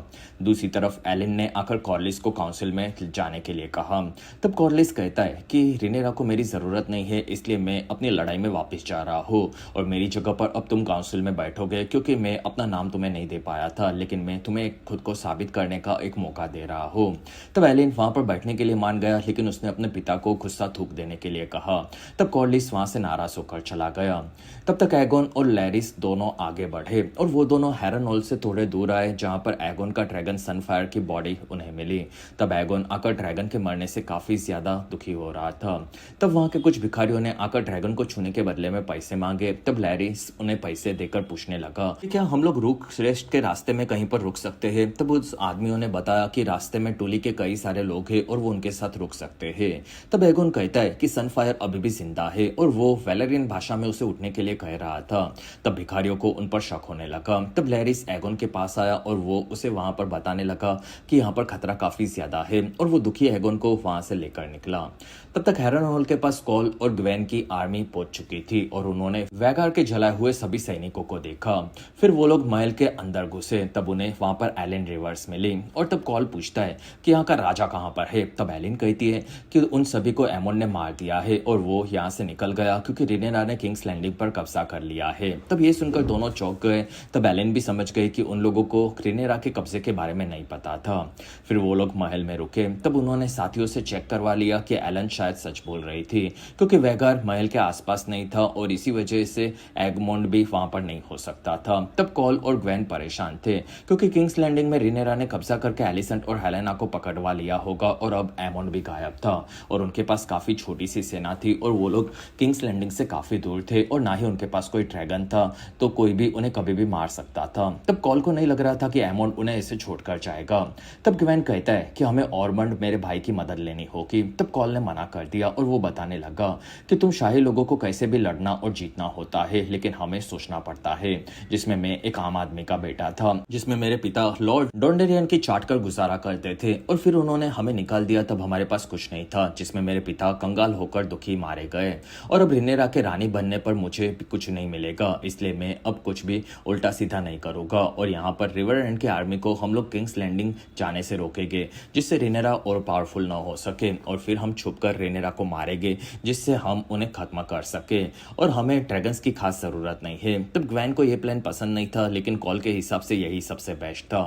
दूसरी तरफ एलिन ने आकर कॉर्लिस को काउंसिल में जाने के लिए कहा। तब कॉर्लिस कहता है कि रिनेरा को मेरी जरूरत नहीं है, इसलिए मैं अपनी लड़ाई में वापस जा रहा हूँ, और मेरी जगह पर अब तुम काउंसिल में बैठोगे, क्योंकि मैं अपना नाम तुम्हें नहीं दे पाया था, लेकिन मैं तुम्हें खुद को साबित करने का एक मौका दे रहा हूँ। तब एलिन वहां पर बैठने के लिए मान गया, लेकिन उसने अपने पिता को गुस्सा थूक देने के लिए कहा। तब कॉर्लिस वहां से नाराज होकर चला गया। तब तक एगोन और लैरिस दोनों आगे बढ़े, और वो दोनों हैरन हॉल से थोड़े दूर आए, जहां पर एगोन का ड्रैगन सनफायर की बॉडी उन्हें मिली। तब एगोन आकर ड्रैगन के मरने से काफी ज्यादा दुखी हो रहा था, था। तब वहाँ के कुछ भिखारियों ने आकर ड्रैगन को छूने के बदले में पैसे मांगे। तब लैरिस उन्हें पैसे देकर पूछने लगा कि क्या हम लोग रूक श्रेष्ठ के रास्ते में कहीं पर रुक सकते हैं। तब उस आदमियों ने बताया कि रास्ते में टोली के कई सारे लोग हैं और वो उनके साथ रुक सकते हैं। तब एगोन कहता है कि सनफायर अभी भी जिंदा है और वो वेलेरियन भाषा में उसे उठने के लिए कह रहा था। तब भिखारियों को उन पर शक होने लगा। तब लैरिस एगोन के पास आया और वो उसे वहां पर बताने लगा कि यहाँ पर खतरा काफी ज्यादा है और वो दुखी एगोन को वहां से लेकर निकला। तब तक हैरनहॉल के पास कॉल और ग्वेन की आर्मी पहुंच चुकी थी और उन्होंने वैगार के जलाए हुए सभी सैनिकों को देखा। फिर वो लोग महल के अंदर घुसे। तब उन्हें वहां पर एलिन रिवर्स मिली और तब कॉल पूछता है कि यहाँ का राजा कहाँ पर है। तब एलिन कहती है कि उन सभी को एमोन ने मार दिया है और वो यहाँ से निकल गया क्योंकि रिनेरा ने किंग्स लैंडिंग पर कब्जा कर लिया है। तब ये सुनकर दोनों चौंक गए। तब एलिन भी समझ गई कि उन लोगों को रिनेरा के कब्जे के बारे में नहीं पता था। फिर वो लोग महल में रुके। तब उन्होंने साथियों से चेक करवा लिया कि एलन शायद सच बोल रही थी क्योंकि वैगार महल के आसपास नहीं था और इसी वजह से एगमोंड भी वहां पर नहीं हो सकता था। तब कॉल और ग्वेन परेशान थे क्योंकि किंग्स लैंडिंग में रिनेरा ने कब्जा करके एलिसेंट और हेलेना को पकड़वा लिया होगा और अब एमोंड भी गायब था और उनके पास काफी छोटी सी सेना थी और वो लोग किंग्स लैंडिंग से काफी दूर थे और ना ही उनके पास कोई ड्रैगन था तो कोई भी उन्हें कभी भी मार सकता था। तब कॉल को नहीं लग रहा था कि एमोंड उन्हें ऐसे छोड़कर जाएगा। तब ग्वेन कहता है कि हमें ऑरमंड मेरे भाई की मदद लेनी होगी। तब कॉल ने मना कर दिया और वो बताने लगा कि तुम शाही लोगों को कैसे भी लड़ना और जीतना होता है लेकिन हमें सोचना पड़ता है। जिसमें मैं एक आम आदमी का बेटा था जिसमें मेरे पिता लॉर्ड डोंडेरियन की चाट कर गुजारा करते थे और फिर उन्होंने हमें निकाल दिया। तब हमारे पास कुछ नहीं था जिसमें मेरे पिता कंगाल होकर दुखी मारे गए और अब रिनेरा के रानी बनने पर मुझे कुछ नहीं मिलेगा इसलिए मैं अब कुछ भी उल्टा सीधा नहीं करूंगा और यहाँ पर रिवर एंड की आर्मी को हम लोग किंग्स लैंडिंग जाने से रोकेंगे जिससे रिनेरा और पावरफुल ना हो सके और फिर हम छुपकर रिनेरा को मारेंगे जिससे हम उन्हें खत्म कर सके और हमें ड्रैगन्स की खास जरूरत नहीं है। तब ग्वेन को यह प्लान पसंद नहीं था लेकिन कॉल के हिसाब से यही सबसे बेस्ट था।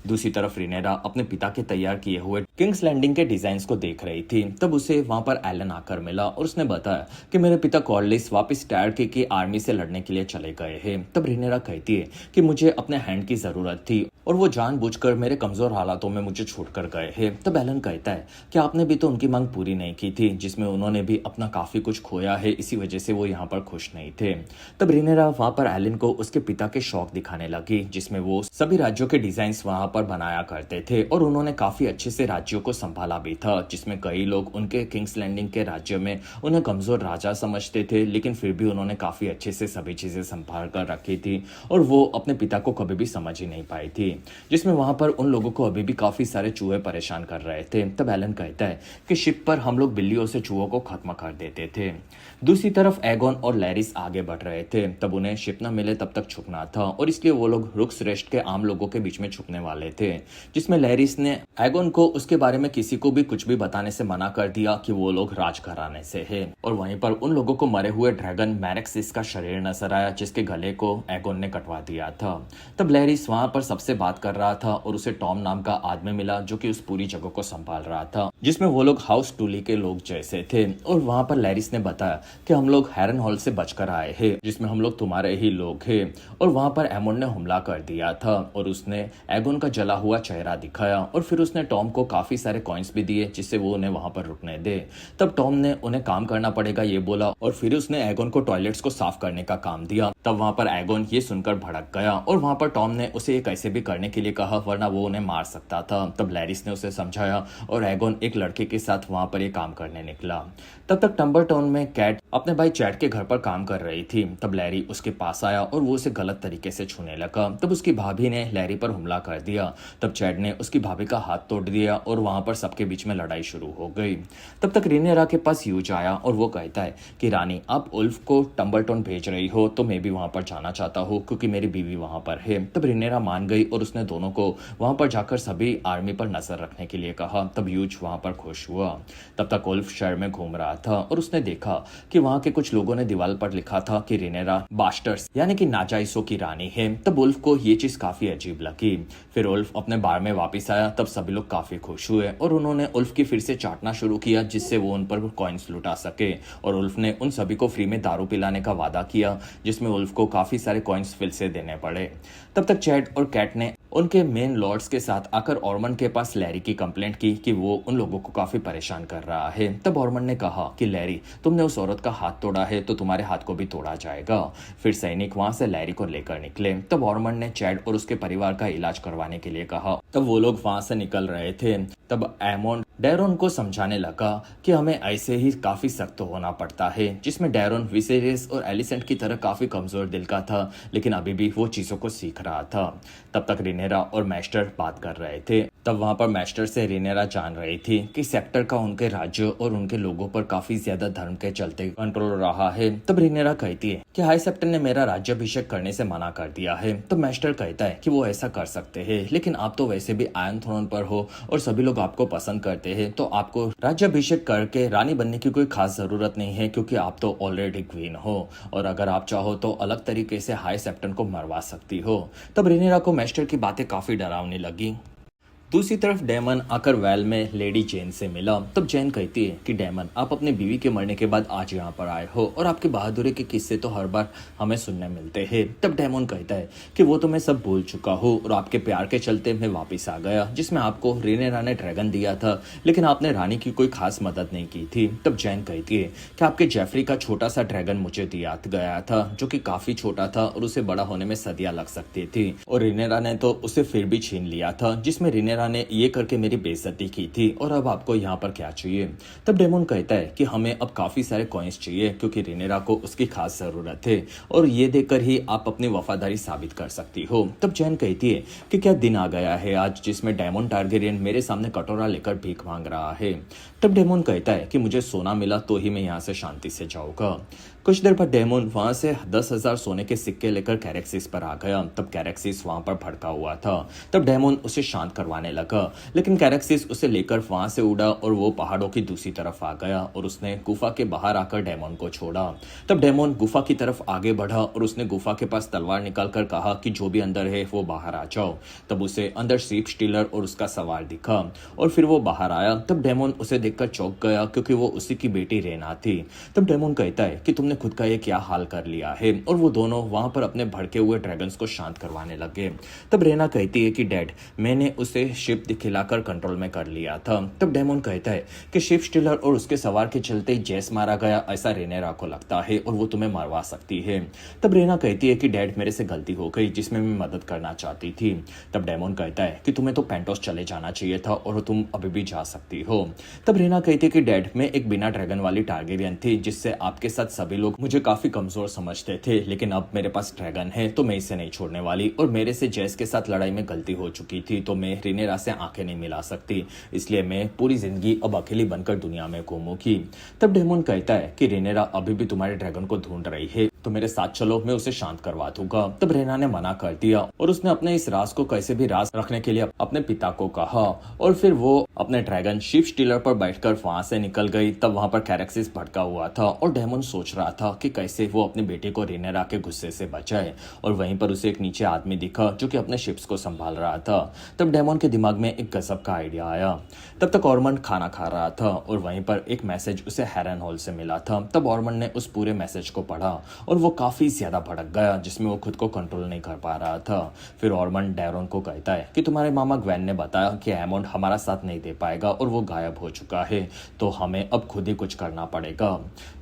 दूसरी तरफ रिनेरा अपने पिता के तैयार किए हुए किंग्स लैंडिंग के डिजाइन को देख रही थी। तब उसे वहां पर एलन आकर मिला और उसने बताया कि मेरे पिता कॉर्लिस वापस टायर्ड की आर्मी से लड़ने के लिए चले गए हैं। तब रिनेरा कहती है कि मुझे अपने हैंड की जरूरत थी और वो जानबूझकर मेरे कमजोर हालातों में मुझे छोड़कर गए हैं। तब एलन कहता है कि आपने भी तो उनकी मांग पूरी नहीं की थी जिसमें उन्होंने भी अपना काफी कुछ खोया है इसी वजह से वो यहाँ पर खुश नहीं थे। तब रिनेरा वहां पर एलन को उसके पिता के शौक दिखाने लगी जिसमें वो सभी राज्यों के डिजाइन वहां पर बनाया करते थे और उन्होंने काफी अच्छे से राज्यों को संभाला भी था जिसमें कई लोग उनके किंग्स लैंडिंग के राज्य में उन्हें कमजोर राजा समझते थे लेकिन फिर भी उन्होंने काफी अच्छे से सभी चीजें संभाल कर रखी थी और वो अपने पिता को कभी भी समझ ही नहीं पाई थी जिसमें वहां पर उन लोगों को अभी भी काफी सारे चूहे परेशान कर रहे थे। तब एलन कहता है कि शिप पर हम लोग बिल्लियों से चूहों को खत्म कर देते थे। दूसरी तरफ एगोन और लैरिस आगे बढ़ रहे थे। तब उन्हें शिप न मिले तब तक छुपना था और इसलिए वो लोग रुक श्रेष्ठ के आम लोगों के बीच में छुपने वाले थे जिसमें लैरिस ने एगोन को उसके बारे में किसी को भी कुछ भी बताने से मना कर दिया कि वो लोग राजघराने से है और वहीं पर उन लोगों को मरे हुए ड्रैगन मैरेक्सिस का शरीर नजर आया जिसके गले को एगोन ने कटवा दिया था। तब लैरिस वहां पर सबसे बात कर रहा था और उसे टॉम नाम का आदमी मिला जो कि उस पूरी जगह को संभाल रहा था जिसमें वो लोग हाउस टूली के लोग जैसे थे और वहां पर लैरिस ने बताया कि हम लोग हैरन हॉल से बचकर आए हैं जिसमें हम लोग तुम्हारे ही लोग हैं और वहां पर एमोन ने हमला कर दिया था और उसने एगोन का जला हुआ चेहरा दिखाया और फिर उसने टॉम को काफी सारे कॉइन्स भी दिए जिससे वो उन्हें वहां पर रुकने दे। तब टॉम ने उन्हें काम करना पड़ेगा ये बोला और फिर उसने एगोन को टॉयलेट्स को साफ करने का काम दिया। तब वहां पर एगोन ये सुनकर भड़क गया और वहां पर टॉम ने उसे ये कैसे भी करने के लिए कहा वरना वो उन्हें मार सकता था। तब लैरिस ने उसे समझाया और एगोन एक लड़के के साथ वहां पर ये काम करने निकला। तब तक टम्बरटाउन में कैट अपने भाई चैट के घर पर काम कर रही थी। तब लैरी उसके पास आया और वो उसे गलत तरीके से छूने लगा। तब उसकी भाभी ने लैरी पर हमला कर दिया। तब चैट ने उसकी भाभी का हाथ तोड़ दिया और वहां पर सबके बीच में लड़ाई शुरू हो गई। तब तक रिनेरा के पास यूज आया और वो कहता है कि रानी आप उल्फ को टम्बरटाउन भेज रही हो तो मैं भी वहां पर जाना चाहता हूँ क्योंकि मेरी बीवी वहां पर है। तब रिनेरा मान गई और उसने दोनों को वहां पर जाकर सभी आर्मी पर नजर रखने के लिए कहा। तब यूज वहां पर खुश हुआ। तब तक उल्फ शहर में घूम रहा था और उसने देखा कि वहां के कुछ लोगों ने दीवार पर लिखा था कि रिनेरा बास्टर्स यानी कि नाजायसों की रानी है। तब उल्फ को ये चीज काफी अजीब लगी। फिर उल्फ अपने बार में वापस आया। तब सभी लोग काफी खुश हुए और उन्होंने उल्फ की फिर से चाटना शुरू किया जिससे वो उन पर कॉइन्स लुटा सके और उल्फ ने उन सभी को फ्री में दारू पिलाने का वादा किया जिसमें उल्फ को काफी सारे कॉइन्स फिर से देने पड़े। तब तक चैट और कैट ने उनके मेन लॉर्ड्स के साथ आकर ऑर्मन के पास लैरी की कंप्लेंट की कि वो उन लोगों को काफी परेशान कर रहा है। तब ऑर्मन ने कहा कि लैरी, तुमने उस औरत का हाथ तोड़ा है तो तुम्हारे हाथ को भी तोड़ा जाएगा। फिर सैनिक वहां से लैरी को लेकर निकले। तब ऑर्मन ने चैड और उसके परिवार का इलाज करवाने के लिए कहा। तब वो लोग वहां से निकल रहे थे। तब एमोन डैरोन को समझाने लगा कि हमें ऐसे ही काफी सख्त होना पड़ता है, जिसमें डैरोन विसेरियस और एलिसेंट की तरह काफी कमजोर दिल का था, लेकिन अभी भी वो चीजों को सीख रहा था। तब तक रिनेरा और मैस्टर बात कर रहे थे। तब वहां पर मैस्टर से रिनेरा जान रही थी कि सेक्टर का उनके राज्य और उनके लोगों पर काफी ज्यादा धर्म के चलते कंट्रोल रहा है। तब रिनेरा कहती है कि हाई सेक्टर ने मेरा राज्याभिषेक करने से मना कर दिया है। तो मैस्टर कहता है कि वो ऐसा कर सकते हैं, लेकिन आप तो वैसे भी आयरन थ्रोन पर हो और सभी लोग आपको पसंद करते हैं, तो आपको राज्याभिषेक करके रानी बनने की कोई खास जरूरत नहीं है, क्योंकि आप तो ऑलरेडी क्वीन हो और अगर आप चाहो तो अलग तरीके से हाई सेप्टन को मरवा सकती हो। तब रिनेरा को मैस्टर की बातें काफी डरावनी लगी। दूसरी तरफ डेमन आकर वेल में लेडी जेन से मिला। तब जेन कहती है कि डेमन, आप अपनी बीवी के मरने के बाद आज यहाँ पर आए हो और आपकी बहादुरी के किस्से तो हर बार हमें सुनने मिलते हैं। तब डेमन कहता है कि वो तो मैं सब भूल चुका हूँ और आपके प्यार के चलते मैं वापस आ गया, जिसमें आपको रिनेरा ने ड्रैगन दिया था, लेकिन आपने रानी की कोई खास मदद नहीं की थी। तब जेन कहती है कि आपके जेफरी का छोटा सा ड्रैगन मुझे दिया गया था, जो कि काफी छोटा था और उसे बड़ा होने में सदियां लग सकती थी, और रिनेरा ने तो उसे फिर भी छीन लिया था, जिसमें रिनेरा ने ये करके मेरी बेइज्जती की थी, और अब आपको यहाँ पर क्या चाहिए। तब डेमोन कहता है कि हमें अब काफी सारे कॉइन्स चाहिए, क्योंकि रिनेरा को उसकी खास जरूरत है और ये देकर ही आप अपनी वफादारी साबित कर सकती हो। तब जैन कहती है कि क्या दिन आ गया है आज जिसमें डेमोन टारगेरियन मेरे सामने कटोरा लेकर भीख मांग रहा है। तब डेमोन कहता है कि मुझे सोना मिला तो ही मैं यहाँ से शांति से जाऊंगा। कुछ देर बाद डेमोन वहां से 10,000 सोने के सिक्के लेकर कैरेक्सिस पर आ गया। तब कैरेक्सिस वहां पर भड़का हुआ था। तब डेमोन उसे शांत करवाने लगा, लेकिन कैरेक्सिस उसे लेकर वहां से उड़ा और वो पहाड़ों की दूसरी तरफ आ गया और उसने गुफा के बाहर आकर डेमोन को छोड़ा। तब डेमोन गुफा की तरफ आगे बढ़ा और उसने गुफा के पास तलवार निकालकर कहा कि जो भी अंदर है वो बाहर आ जाओ। तब उसे अंदर शीप स्टीलर और उसका सवार दिखा और फिर वो बाहर आया। तब डेमोन उसे देखकर चौंक गया, क्योंकि वो उसी की बेटी रेना थी। तब डेमोन कहता है कि तुमने खुद का ये क्या हाल कर लिया है, और वो दोनों वहां पर अपने भड़के हुए ड्रैगन्स को शांत करवाने लगे। तब रेना कहती है कि डैड, मैंने उसे शिप खिलाकर कंट्रोल में कर लिया था। तब डेमोन कहता है कि शिप स्टीलर और उसके सवार के चलते जेस मारा गया, ऐसा रेनेरा को लगता है और वो तुम्हें मरवा सकती है। तब रेना कहती है कि डैड, मेरे से गलती हो गई जिसमें मैं मदद करना चाहती थी। तब डेमोन कहता है कि तुम्हें तो पेंटोस चले जाना चाहिए था और तुम अभी भी जा सकती हो। तब रेना कहती है कि डैड, मैं एक बिना ड्रैगन वाली टारगेरियन थी, जिससे आपके साथ सभी लोग मुझे काफी कमजोर समझते थे, लेकिन अब मेरे पास ड्रैगन है तो मैं इसे नहीं छोड़ने वाली, और मेरे से जेस के साथ लड़ाई में गलती हो चुकी थी, तो मैं रिनेरा से आंखें नहीं मिला सकती, इसलिए मैं पूरी जिंदगी अब अकेली बनकर दुनिया में घूमूंगी। तब डेमोन कहता है कि रिनेरा अभी भी तुम्हारे ड्रैगन को ढूंढ रही है, तो मेरे साथ चलो, मैं उसे शांत करवा दूंगा। तब रेना ने मना कर दिया और उसने अपने इस राज को कैसे भी राज रखने के लिए अपने पिता को कहा, और फिर वो अपने ड्रैगन शिप स्टीलर पर बैठकर वहां से निकल गई। तब वहां पर कैरेक्सिस भड़का हुआ था और डेमोन सोच रहा था कि कैसे वो अपनी बेटी को रिनेरा के गुस्से से बचाए, और वहीं पर उसे एक नीचे आदमी दिखा जो कि अपने शिप्स को संभाल रहा था। तब डेमोन के दिमाग में एक गजब का आइडिया आया। तब तक ऑर्मंड खाना खा रहा था और वहीं पर एक मैसेज उसे हैरन हॉल से मिला था। तब ऑर्मंड ने उस पूरे मैसेज को पढ़ा और वो काफी ज्यादा भड़क गया, जिसमें वो खुद को कंट्रोल नहीं कर पा रहा था। फिर ऑर्मंड डैरोन को कहता है कि तुम्हारे मामा ग्वेन ने बताया कि एमोंड हमारा साथ नहीं दे पाएगा और वो गायब हो चुका है, तो हमें अब खुद ही कुछ करना पड़ेगा।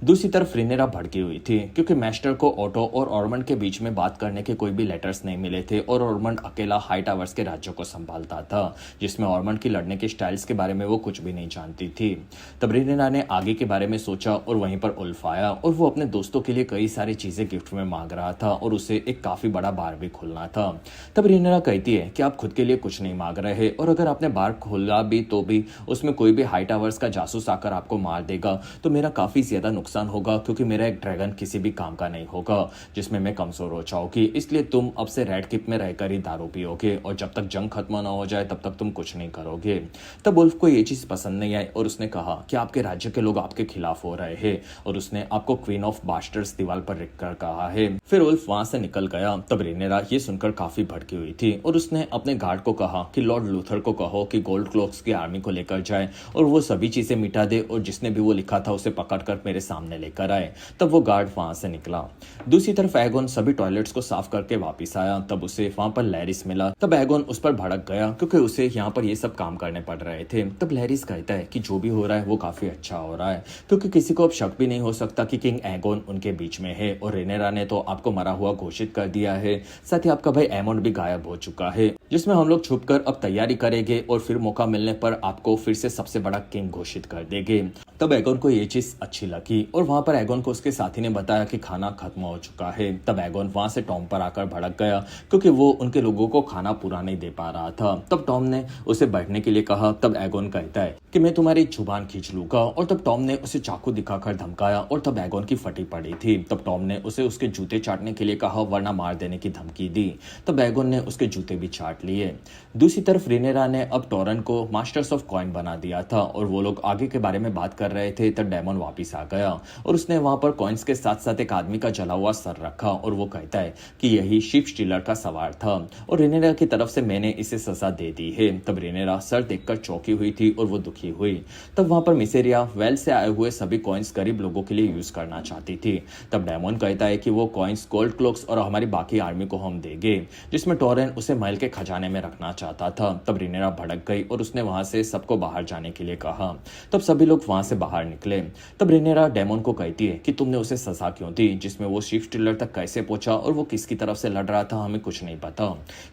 दूसरी तरफ रिनेरा भड़की हुई थी, क्योंकि मैस्टर को ऑटो और ऑर्मंड के बीच में बात करने के कोई भी लेटर्स नहीं मिले थे और ऑर्मंड अकेला हाई टावर्स के राज्यों को संभालता था, जिसमें ऑर्मंड की लड़ने के स्टाइल्स के बारे में वो कुछ भी नहीं जानती थी। तब रिनेरा ने आगे के बारे में सोचा और वहीं पर उल्फ आया और वो अपने दोस्तों के लिए कई सारी चीजें गिफ्ट में मांग रहा था और उसे एक काफी बड़ा बार भी खोलना था। तब रिनेरा कहती है कि आप खुद के लिए कुछ नहीं मांग रहे, और अगर आपने बार खोला भी तो भी उसमें कोई भी हाई टावर्स का जासूस आकर आपको मार देगा तो मेरा काफी ज्यादा नुकसान होगा, क्योंकि मेरा एक ड्रैगन किसी भी काम का नहीं होगा, जिसमें मैं कमजोर हो जाऊंगी। इसलिए तुम अब से रेड किप में रहकर ही दारू पियोगे और जब तक जंग खत्म ना हो जाए तब तक तुम कुछ नहीं करोगे। तब वुल्फ को ये चीज पसंद नहीं आई और उसने कहा कि आपके राज्य के लोग आपके खिलाफ हो रहे हैं, और उसने आपको क्वीन ऑफ बास्टर्स दीवार पर कर कहा है। फिर उल्फ वहां से निकल गया। तब रेनेरा ये सुनकर काफी भड़की हुई थी और उसने अपने गार्ड को कहा कि लॉर्ड लूथर को कहो कि गोल्ड क्लोक्स की आर्मी को लेकर जाए और वो सभी चीजें मिटा दे और जिसने भी वो लिखा था उसे पकड़कर मेरे सामने लेकर आए। तब वो गार्ड वहां से निकला। दूसरी तरफ एगोन सभी टॉयलेट्स को साफ करके वापस आया। तब उसे वहां पर लैरिस मिला। तब एगोन उस पर भड़क गया क्योंकि उसे यहाँ पर ये सब काम करने पड़ रहे थे। तब लैरिस कहता है कि जो भी हो रहा है वो काफी अच्छा हो रहा है क्योंकि किसी को अब शक भी नहीं हो सकता कि किंग एगोन उनके बीच में है और रेनेरा ने तो आपको मरा हुआ घोषित कर दिया है। साथ ही आपका भाई एमोंड भी गायब हो चुका है, जिसमें हम लोग छुपकर अब तैयारी करेंगे और फिर मौका मिलने पर आपको फिर से सबसे बड़ा किंग घोषित कर देंगे। तब एगोन को ये चीज अच्छी लगी और वहां पर एगोन को उसके साथी ने बताया कि खाना खत्म हो चुका है। तब एगोन वहां से टॉम पर आकर भड़क गया क्योंकि वो उनके लोगों को खाना पूरा नहीं दे पा रहा था। तब टॉम ने उसे बैठने के लिए कहा। तब एगोन कहता है कि मैं तुम्हारी जुबान खींच लूंगा और तब टॉम ने उसे चाकू दिखाकर धमकाया और तब एगोन की फटी पड़ी थी। तब टॉम ने उसे उसके जूते चाटने के लिए कहा वरना मार देने की धमकी दी। तब एगोन ने उसके जूते भी चाट लिए। दूसरी तरफ रेनेरा ने अब टॉरन को मास्टर्स ऑफ कॉइन बना दिया था और वो लोग आगे के बारे में बात कर रहे थे। तब डेमन वापिस आ गया और उसने वहां पर कॉइन्स के साथ साथ एक आदमी का जला हुआ सर रखा और वो कहता है कि यही शिप स्टीलर का सवार था और रेनेरा की तरफ से मैंने इसे सजा दे दी है। तब रेनेरा सर देखकर चौंकी हुई थी और वो दुखी हुई। तब वहां पर मिसेरिया वेल से आए हुए सभी कॉइन्स गरीब लोगों के लिए यूज करना चाहती थी। तब डेमन कहता है कि वो कॉइन्स गोल्ड क्लोक्स और हमारी बाकी आर्मी को हम देंगे, जिसमें टॉरेन उसे महल के खजाने में रखना चाहता था। तब रेनेरा भड़क गई और उसने वहां से सबको बाहर जाने के लिए कहा। तब सभी लोग वहां से बाहर निकले। तब रेनेरा डेमन को कहती है कि तुमने उसे सजा क्यों दी, जिसमें वो शिप स्टीलर तक कैसे पहुंचा और वो किसकी तरफ से लड़ रहा था हमें कुछ नहीं पता।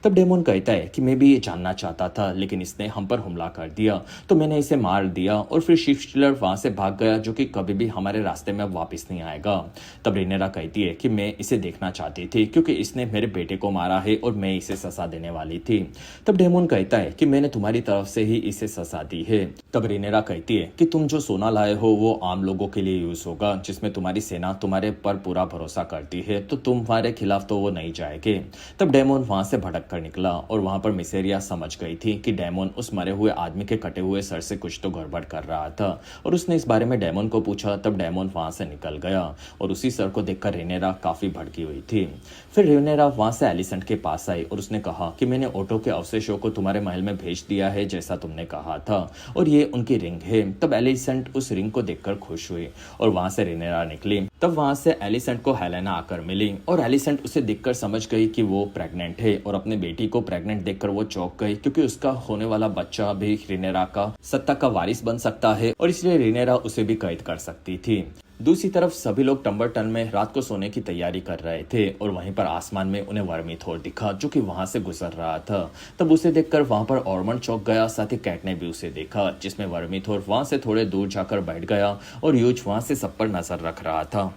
तब डेमन कहता है कि मैं भी ये जानना चाहता था लेकिन इसने हम पर हमला कर दिया तो मैंने इसे मार दिया और फिर शिप स्टीलर वहां से भाग गया जो कि कभी भी हमारे रास्ते में अब वापस नहीं आएगा। तब रेनेरा कहती है कि मैं इसे देखना चाहती थी क्योंकि इसने मेरे बेटे को मारा है और मैं इसे सजा देने वाली थी। तब डेमन कहता है कि मैंने तुम्हारी तरफ से ही इसे सजा दी है। तब रेनेरा कहती है कि तुम जो सोना लाए हो वो आम लोगों के लिए यूज होगा, जिसमें तुम्हारी सेना तुम्हारे पर पूरा भरोसा करती है तो तुम्हारे खिलाफ तो वो नहीं जाएंगे। तब डेमन वहां से भटक कर निकला और वहां पर मिसेरिया समझ गई थी कि डेमन उस मरे हुए आदमी के कटे हुए सर से कुछ तो गड़बड़ कर रहा था और उसने इस बारे में डेमन को पूछा। तब डेमन वहां से निकल गया और उसी सर को देखकर रेनेरा काफी भड़की हुई थी। फिर रेनेरा वहां से एलिसेंट के पास आई और उसने कहा कि मैंने ओटो के अवशेषों को तुम्हारे महल में भेज दिया है जैसा तुमने कहा था और ये उनकी रिंग है। तब एलिसेंट उस रिंग को देखकर खुश हुई और वहां से रेनेरा निकली। तब वहां से एलिसेंट को हेलेना आकर मिली और एलिसेंट उसे देखकर समझ गई कि वो प्रेग्नेंट है और अपने बेटी को प्रेग्नेंट देखकर वो चौंक गई क्योंकि उसका होने वाला बच्चा भी रेनेरा का सत्ता का वारिस बन सकता है और इसलिए रेनेरा उसे भी कैद कर सकती थी। दूसरी तरफ सभी लोग टम्बरटन में रात को सोने की तैयारी कर रहे थे और वहीं पर आसमान में उन्हें वर्मीथोर दिखा जो कि वहां से गुजर रहा था। तब उसे देखकर वहां पर ऑर्मंड चौंक गया, साथ ही कैट ने भी उसे देखा, जिसमें वर्मीथोर वहां से थोड़े दूर जाकर बैठ गया और यूज वहां से सब पर नजर रख रहा था।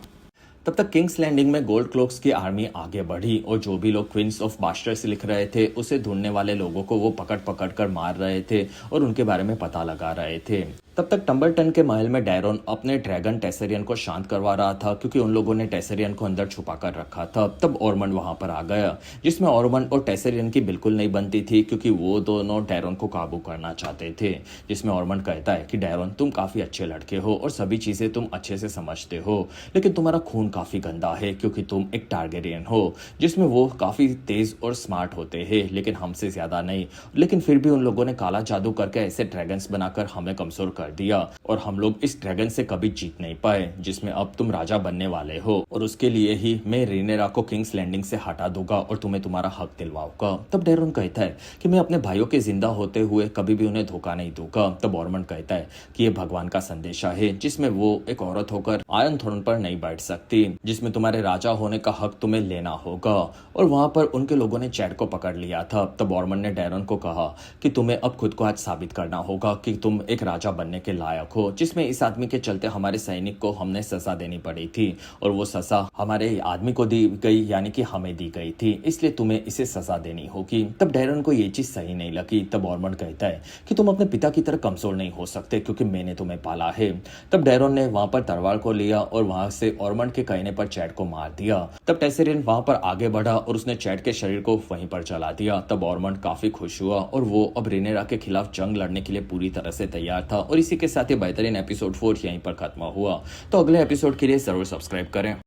तब तक किंग्स लैंडिंग में गोल्ड क्लोक्स की आर्मी आगे बढ़ी और जो भी लोग क्वींस ऑफ बास्टर्स लिख रहे थे उसे ढूंढने वाले लोगों को वो पकड़ पकड़ कर मार रहे थे और उनके बारे में पता लगा रहे थे। तब तक टम्बरटन के महल में डैरोन अपने ड्रैगन टेसरियन को शांत करवा रहा था क्योंकि उन लोगों ने टेसरियन को अंदर छुपा कर रखा था। तब ऑर्मंड वहां पर आ गया, जिसमें ऑर्मंड और टेसरियन की बिल्कुल नहीं बनती थी क्योंकि वो दोनों डैरोन को काबू करना चाहते थे। जिसमें ऑर्मंड कहता है कि डैरोन तुम काफी अच्छे लड़के हो और सभी चीजें तुम अच्छे से समझते हो, लेकिन तुम्हारा खून काफी गंदा है क्योंकि तुम एक टारगेरियन हो, जिसमें वो काफी तेज और स्मार्ट होते हैं लेकिन हमसे ज्यादा नहीं। लेकिन फिर भी उन लोगों ने काला जादू करके ऐसे ड्रैगन्स बनाकर हमें कमजोर कर दिया और हम लोग इस ड्रैगन से कभी जीत नहीं पाए, जिसमें अब तुम राजा बनने वाले हो और उसके लिए ही मैं रेनेरा को किंग्स लैंडिंग से हटा दूंगा और तुम्हें तुम्हारा हक दिलवाऊंगा। तब डैरोन कहता है कि मैं अपने भाइयों के जिंदा होते हुए कभी भी उन्हें धोखा नहीं दूंगा। तब ऑर्मंड कहता है कि ये भगवान का संदेशा है, जिसमें वो एक औरत होकर आयरन थ्रोन पर नहीं बैठ सकती, जिसमें तुम्हारे राजा होने का हक तुम्हें लेना होगा। और वहां पर उनके लोगों ने चैट को पकड़ लिया था। तब ऑर्मंड ने डैरोन को कहा कि तुम्हें अब खुद को आज साबित करना होगा कि तुम एक राजा बनने के लायक हो, जिसमें इस आदमी के चलते हमारे सैनिक को हमने सजा देनी पड़ी थी और वो सजा हमारे आदमी को दी गई, यानी कि हमें दी गई थी, इसलिए तुम्हें इसे सजा देनी होगी। तब डैरोन को ये चीज सही नहीं लगी। तब ऑर्मंड कहता है कि तुम अपने पिता की तरह कमजोर नहीं हो सकते क्योंकि मैंने तुम्हें पाला है। तब डैरोन ने वहां पर तलवार को लिया और वहां से ऑर्मंड के कहने पर चैट को मार दिया। तब टेसरियन वहां पर आगे बढ़ा और उसने चैट के शरीर को वहीं पर जला दिया। तब ऑर्मंड काफी खुश हुआ और वो अब रेनेरा के खिलाफ जंग लड़ने के लिए पूरी तरह से तैयार था। और इसी के साथ ही बेहतरीन एपिसोड 4 यहीं पर खत्म हुआ। तो अगले एपिसोड के लिए जरूर सब्सक्राइब करें।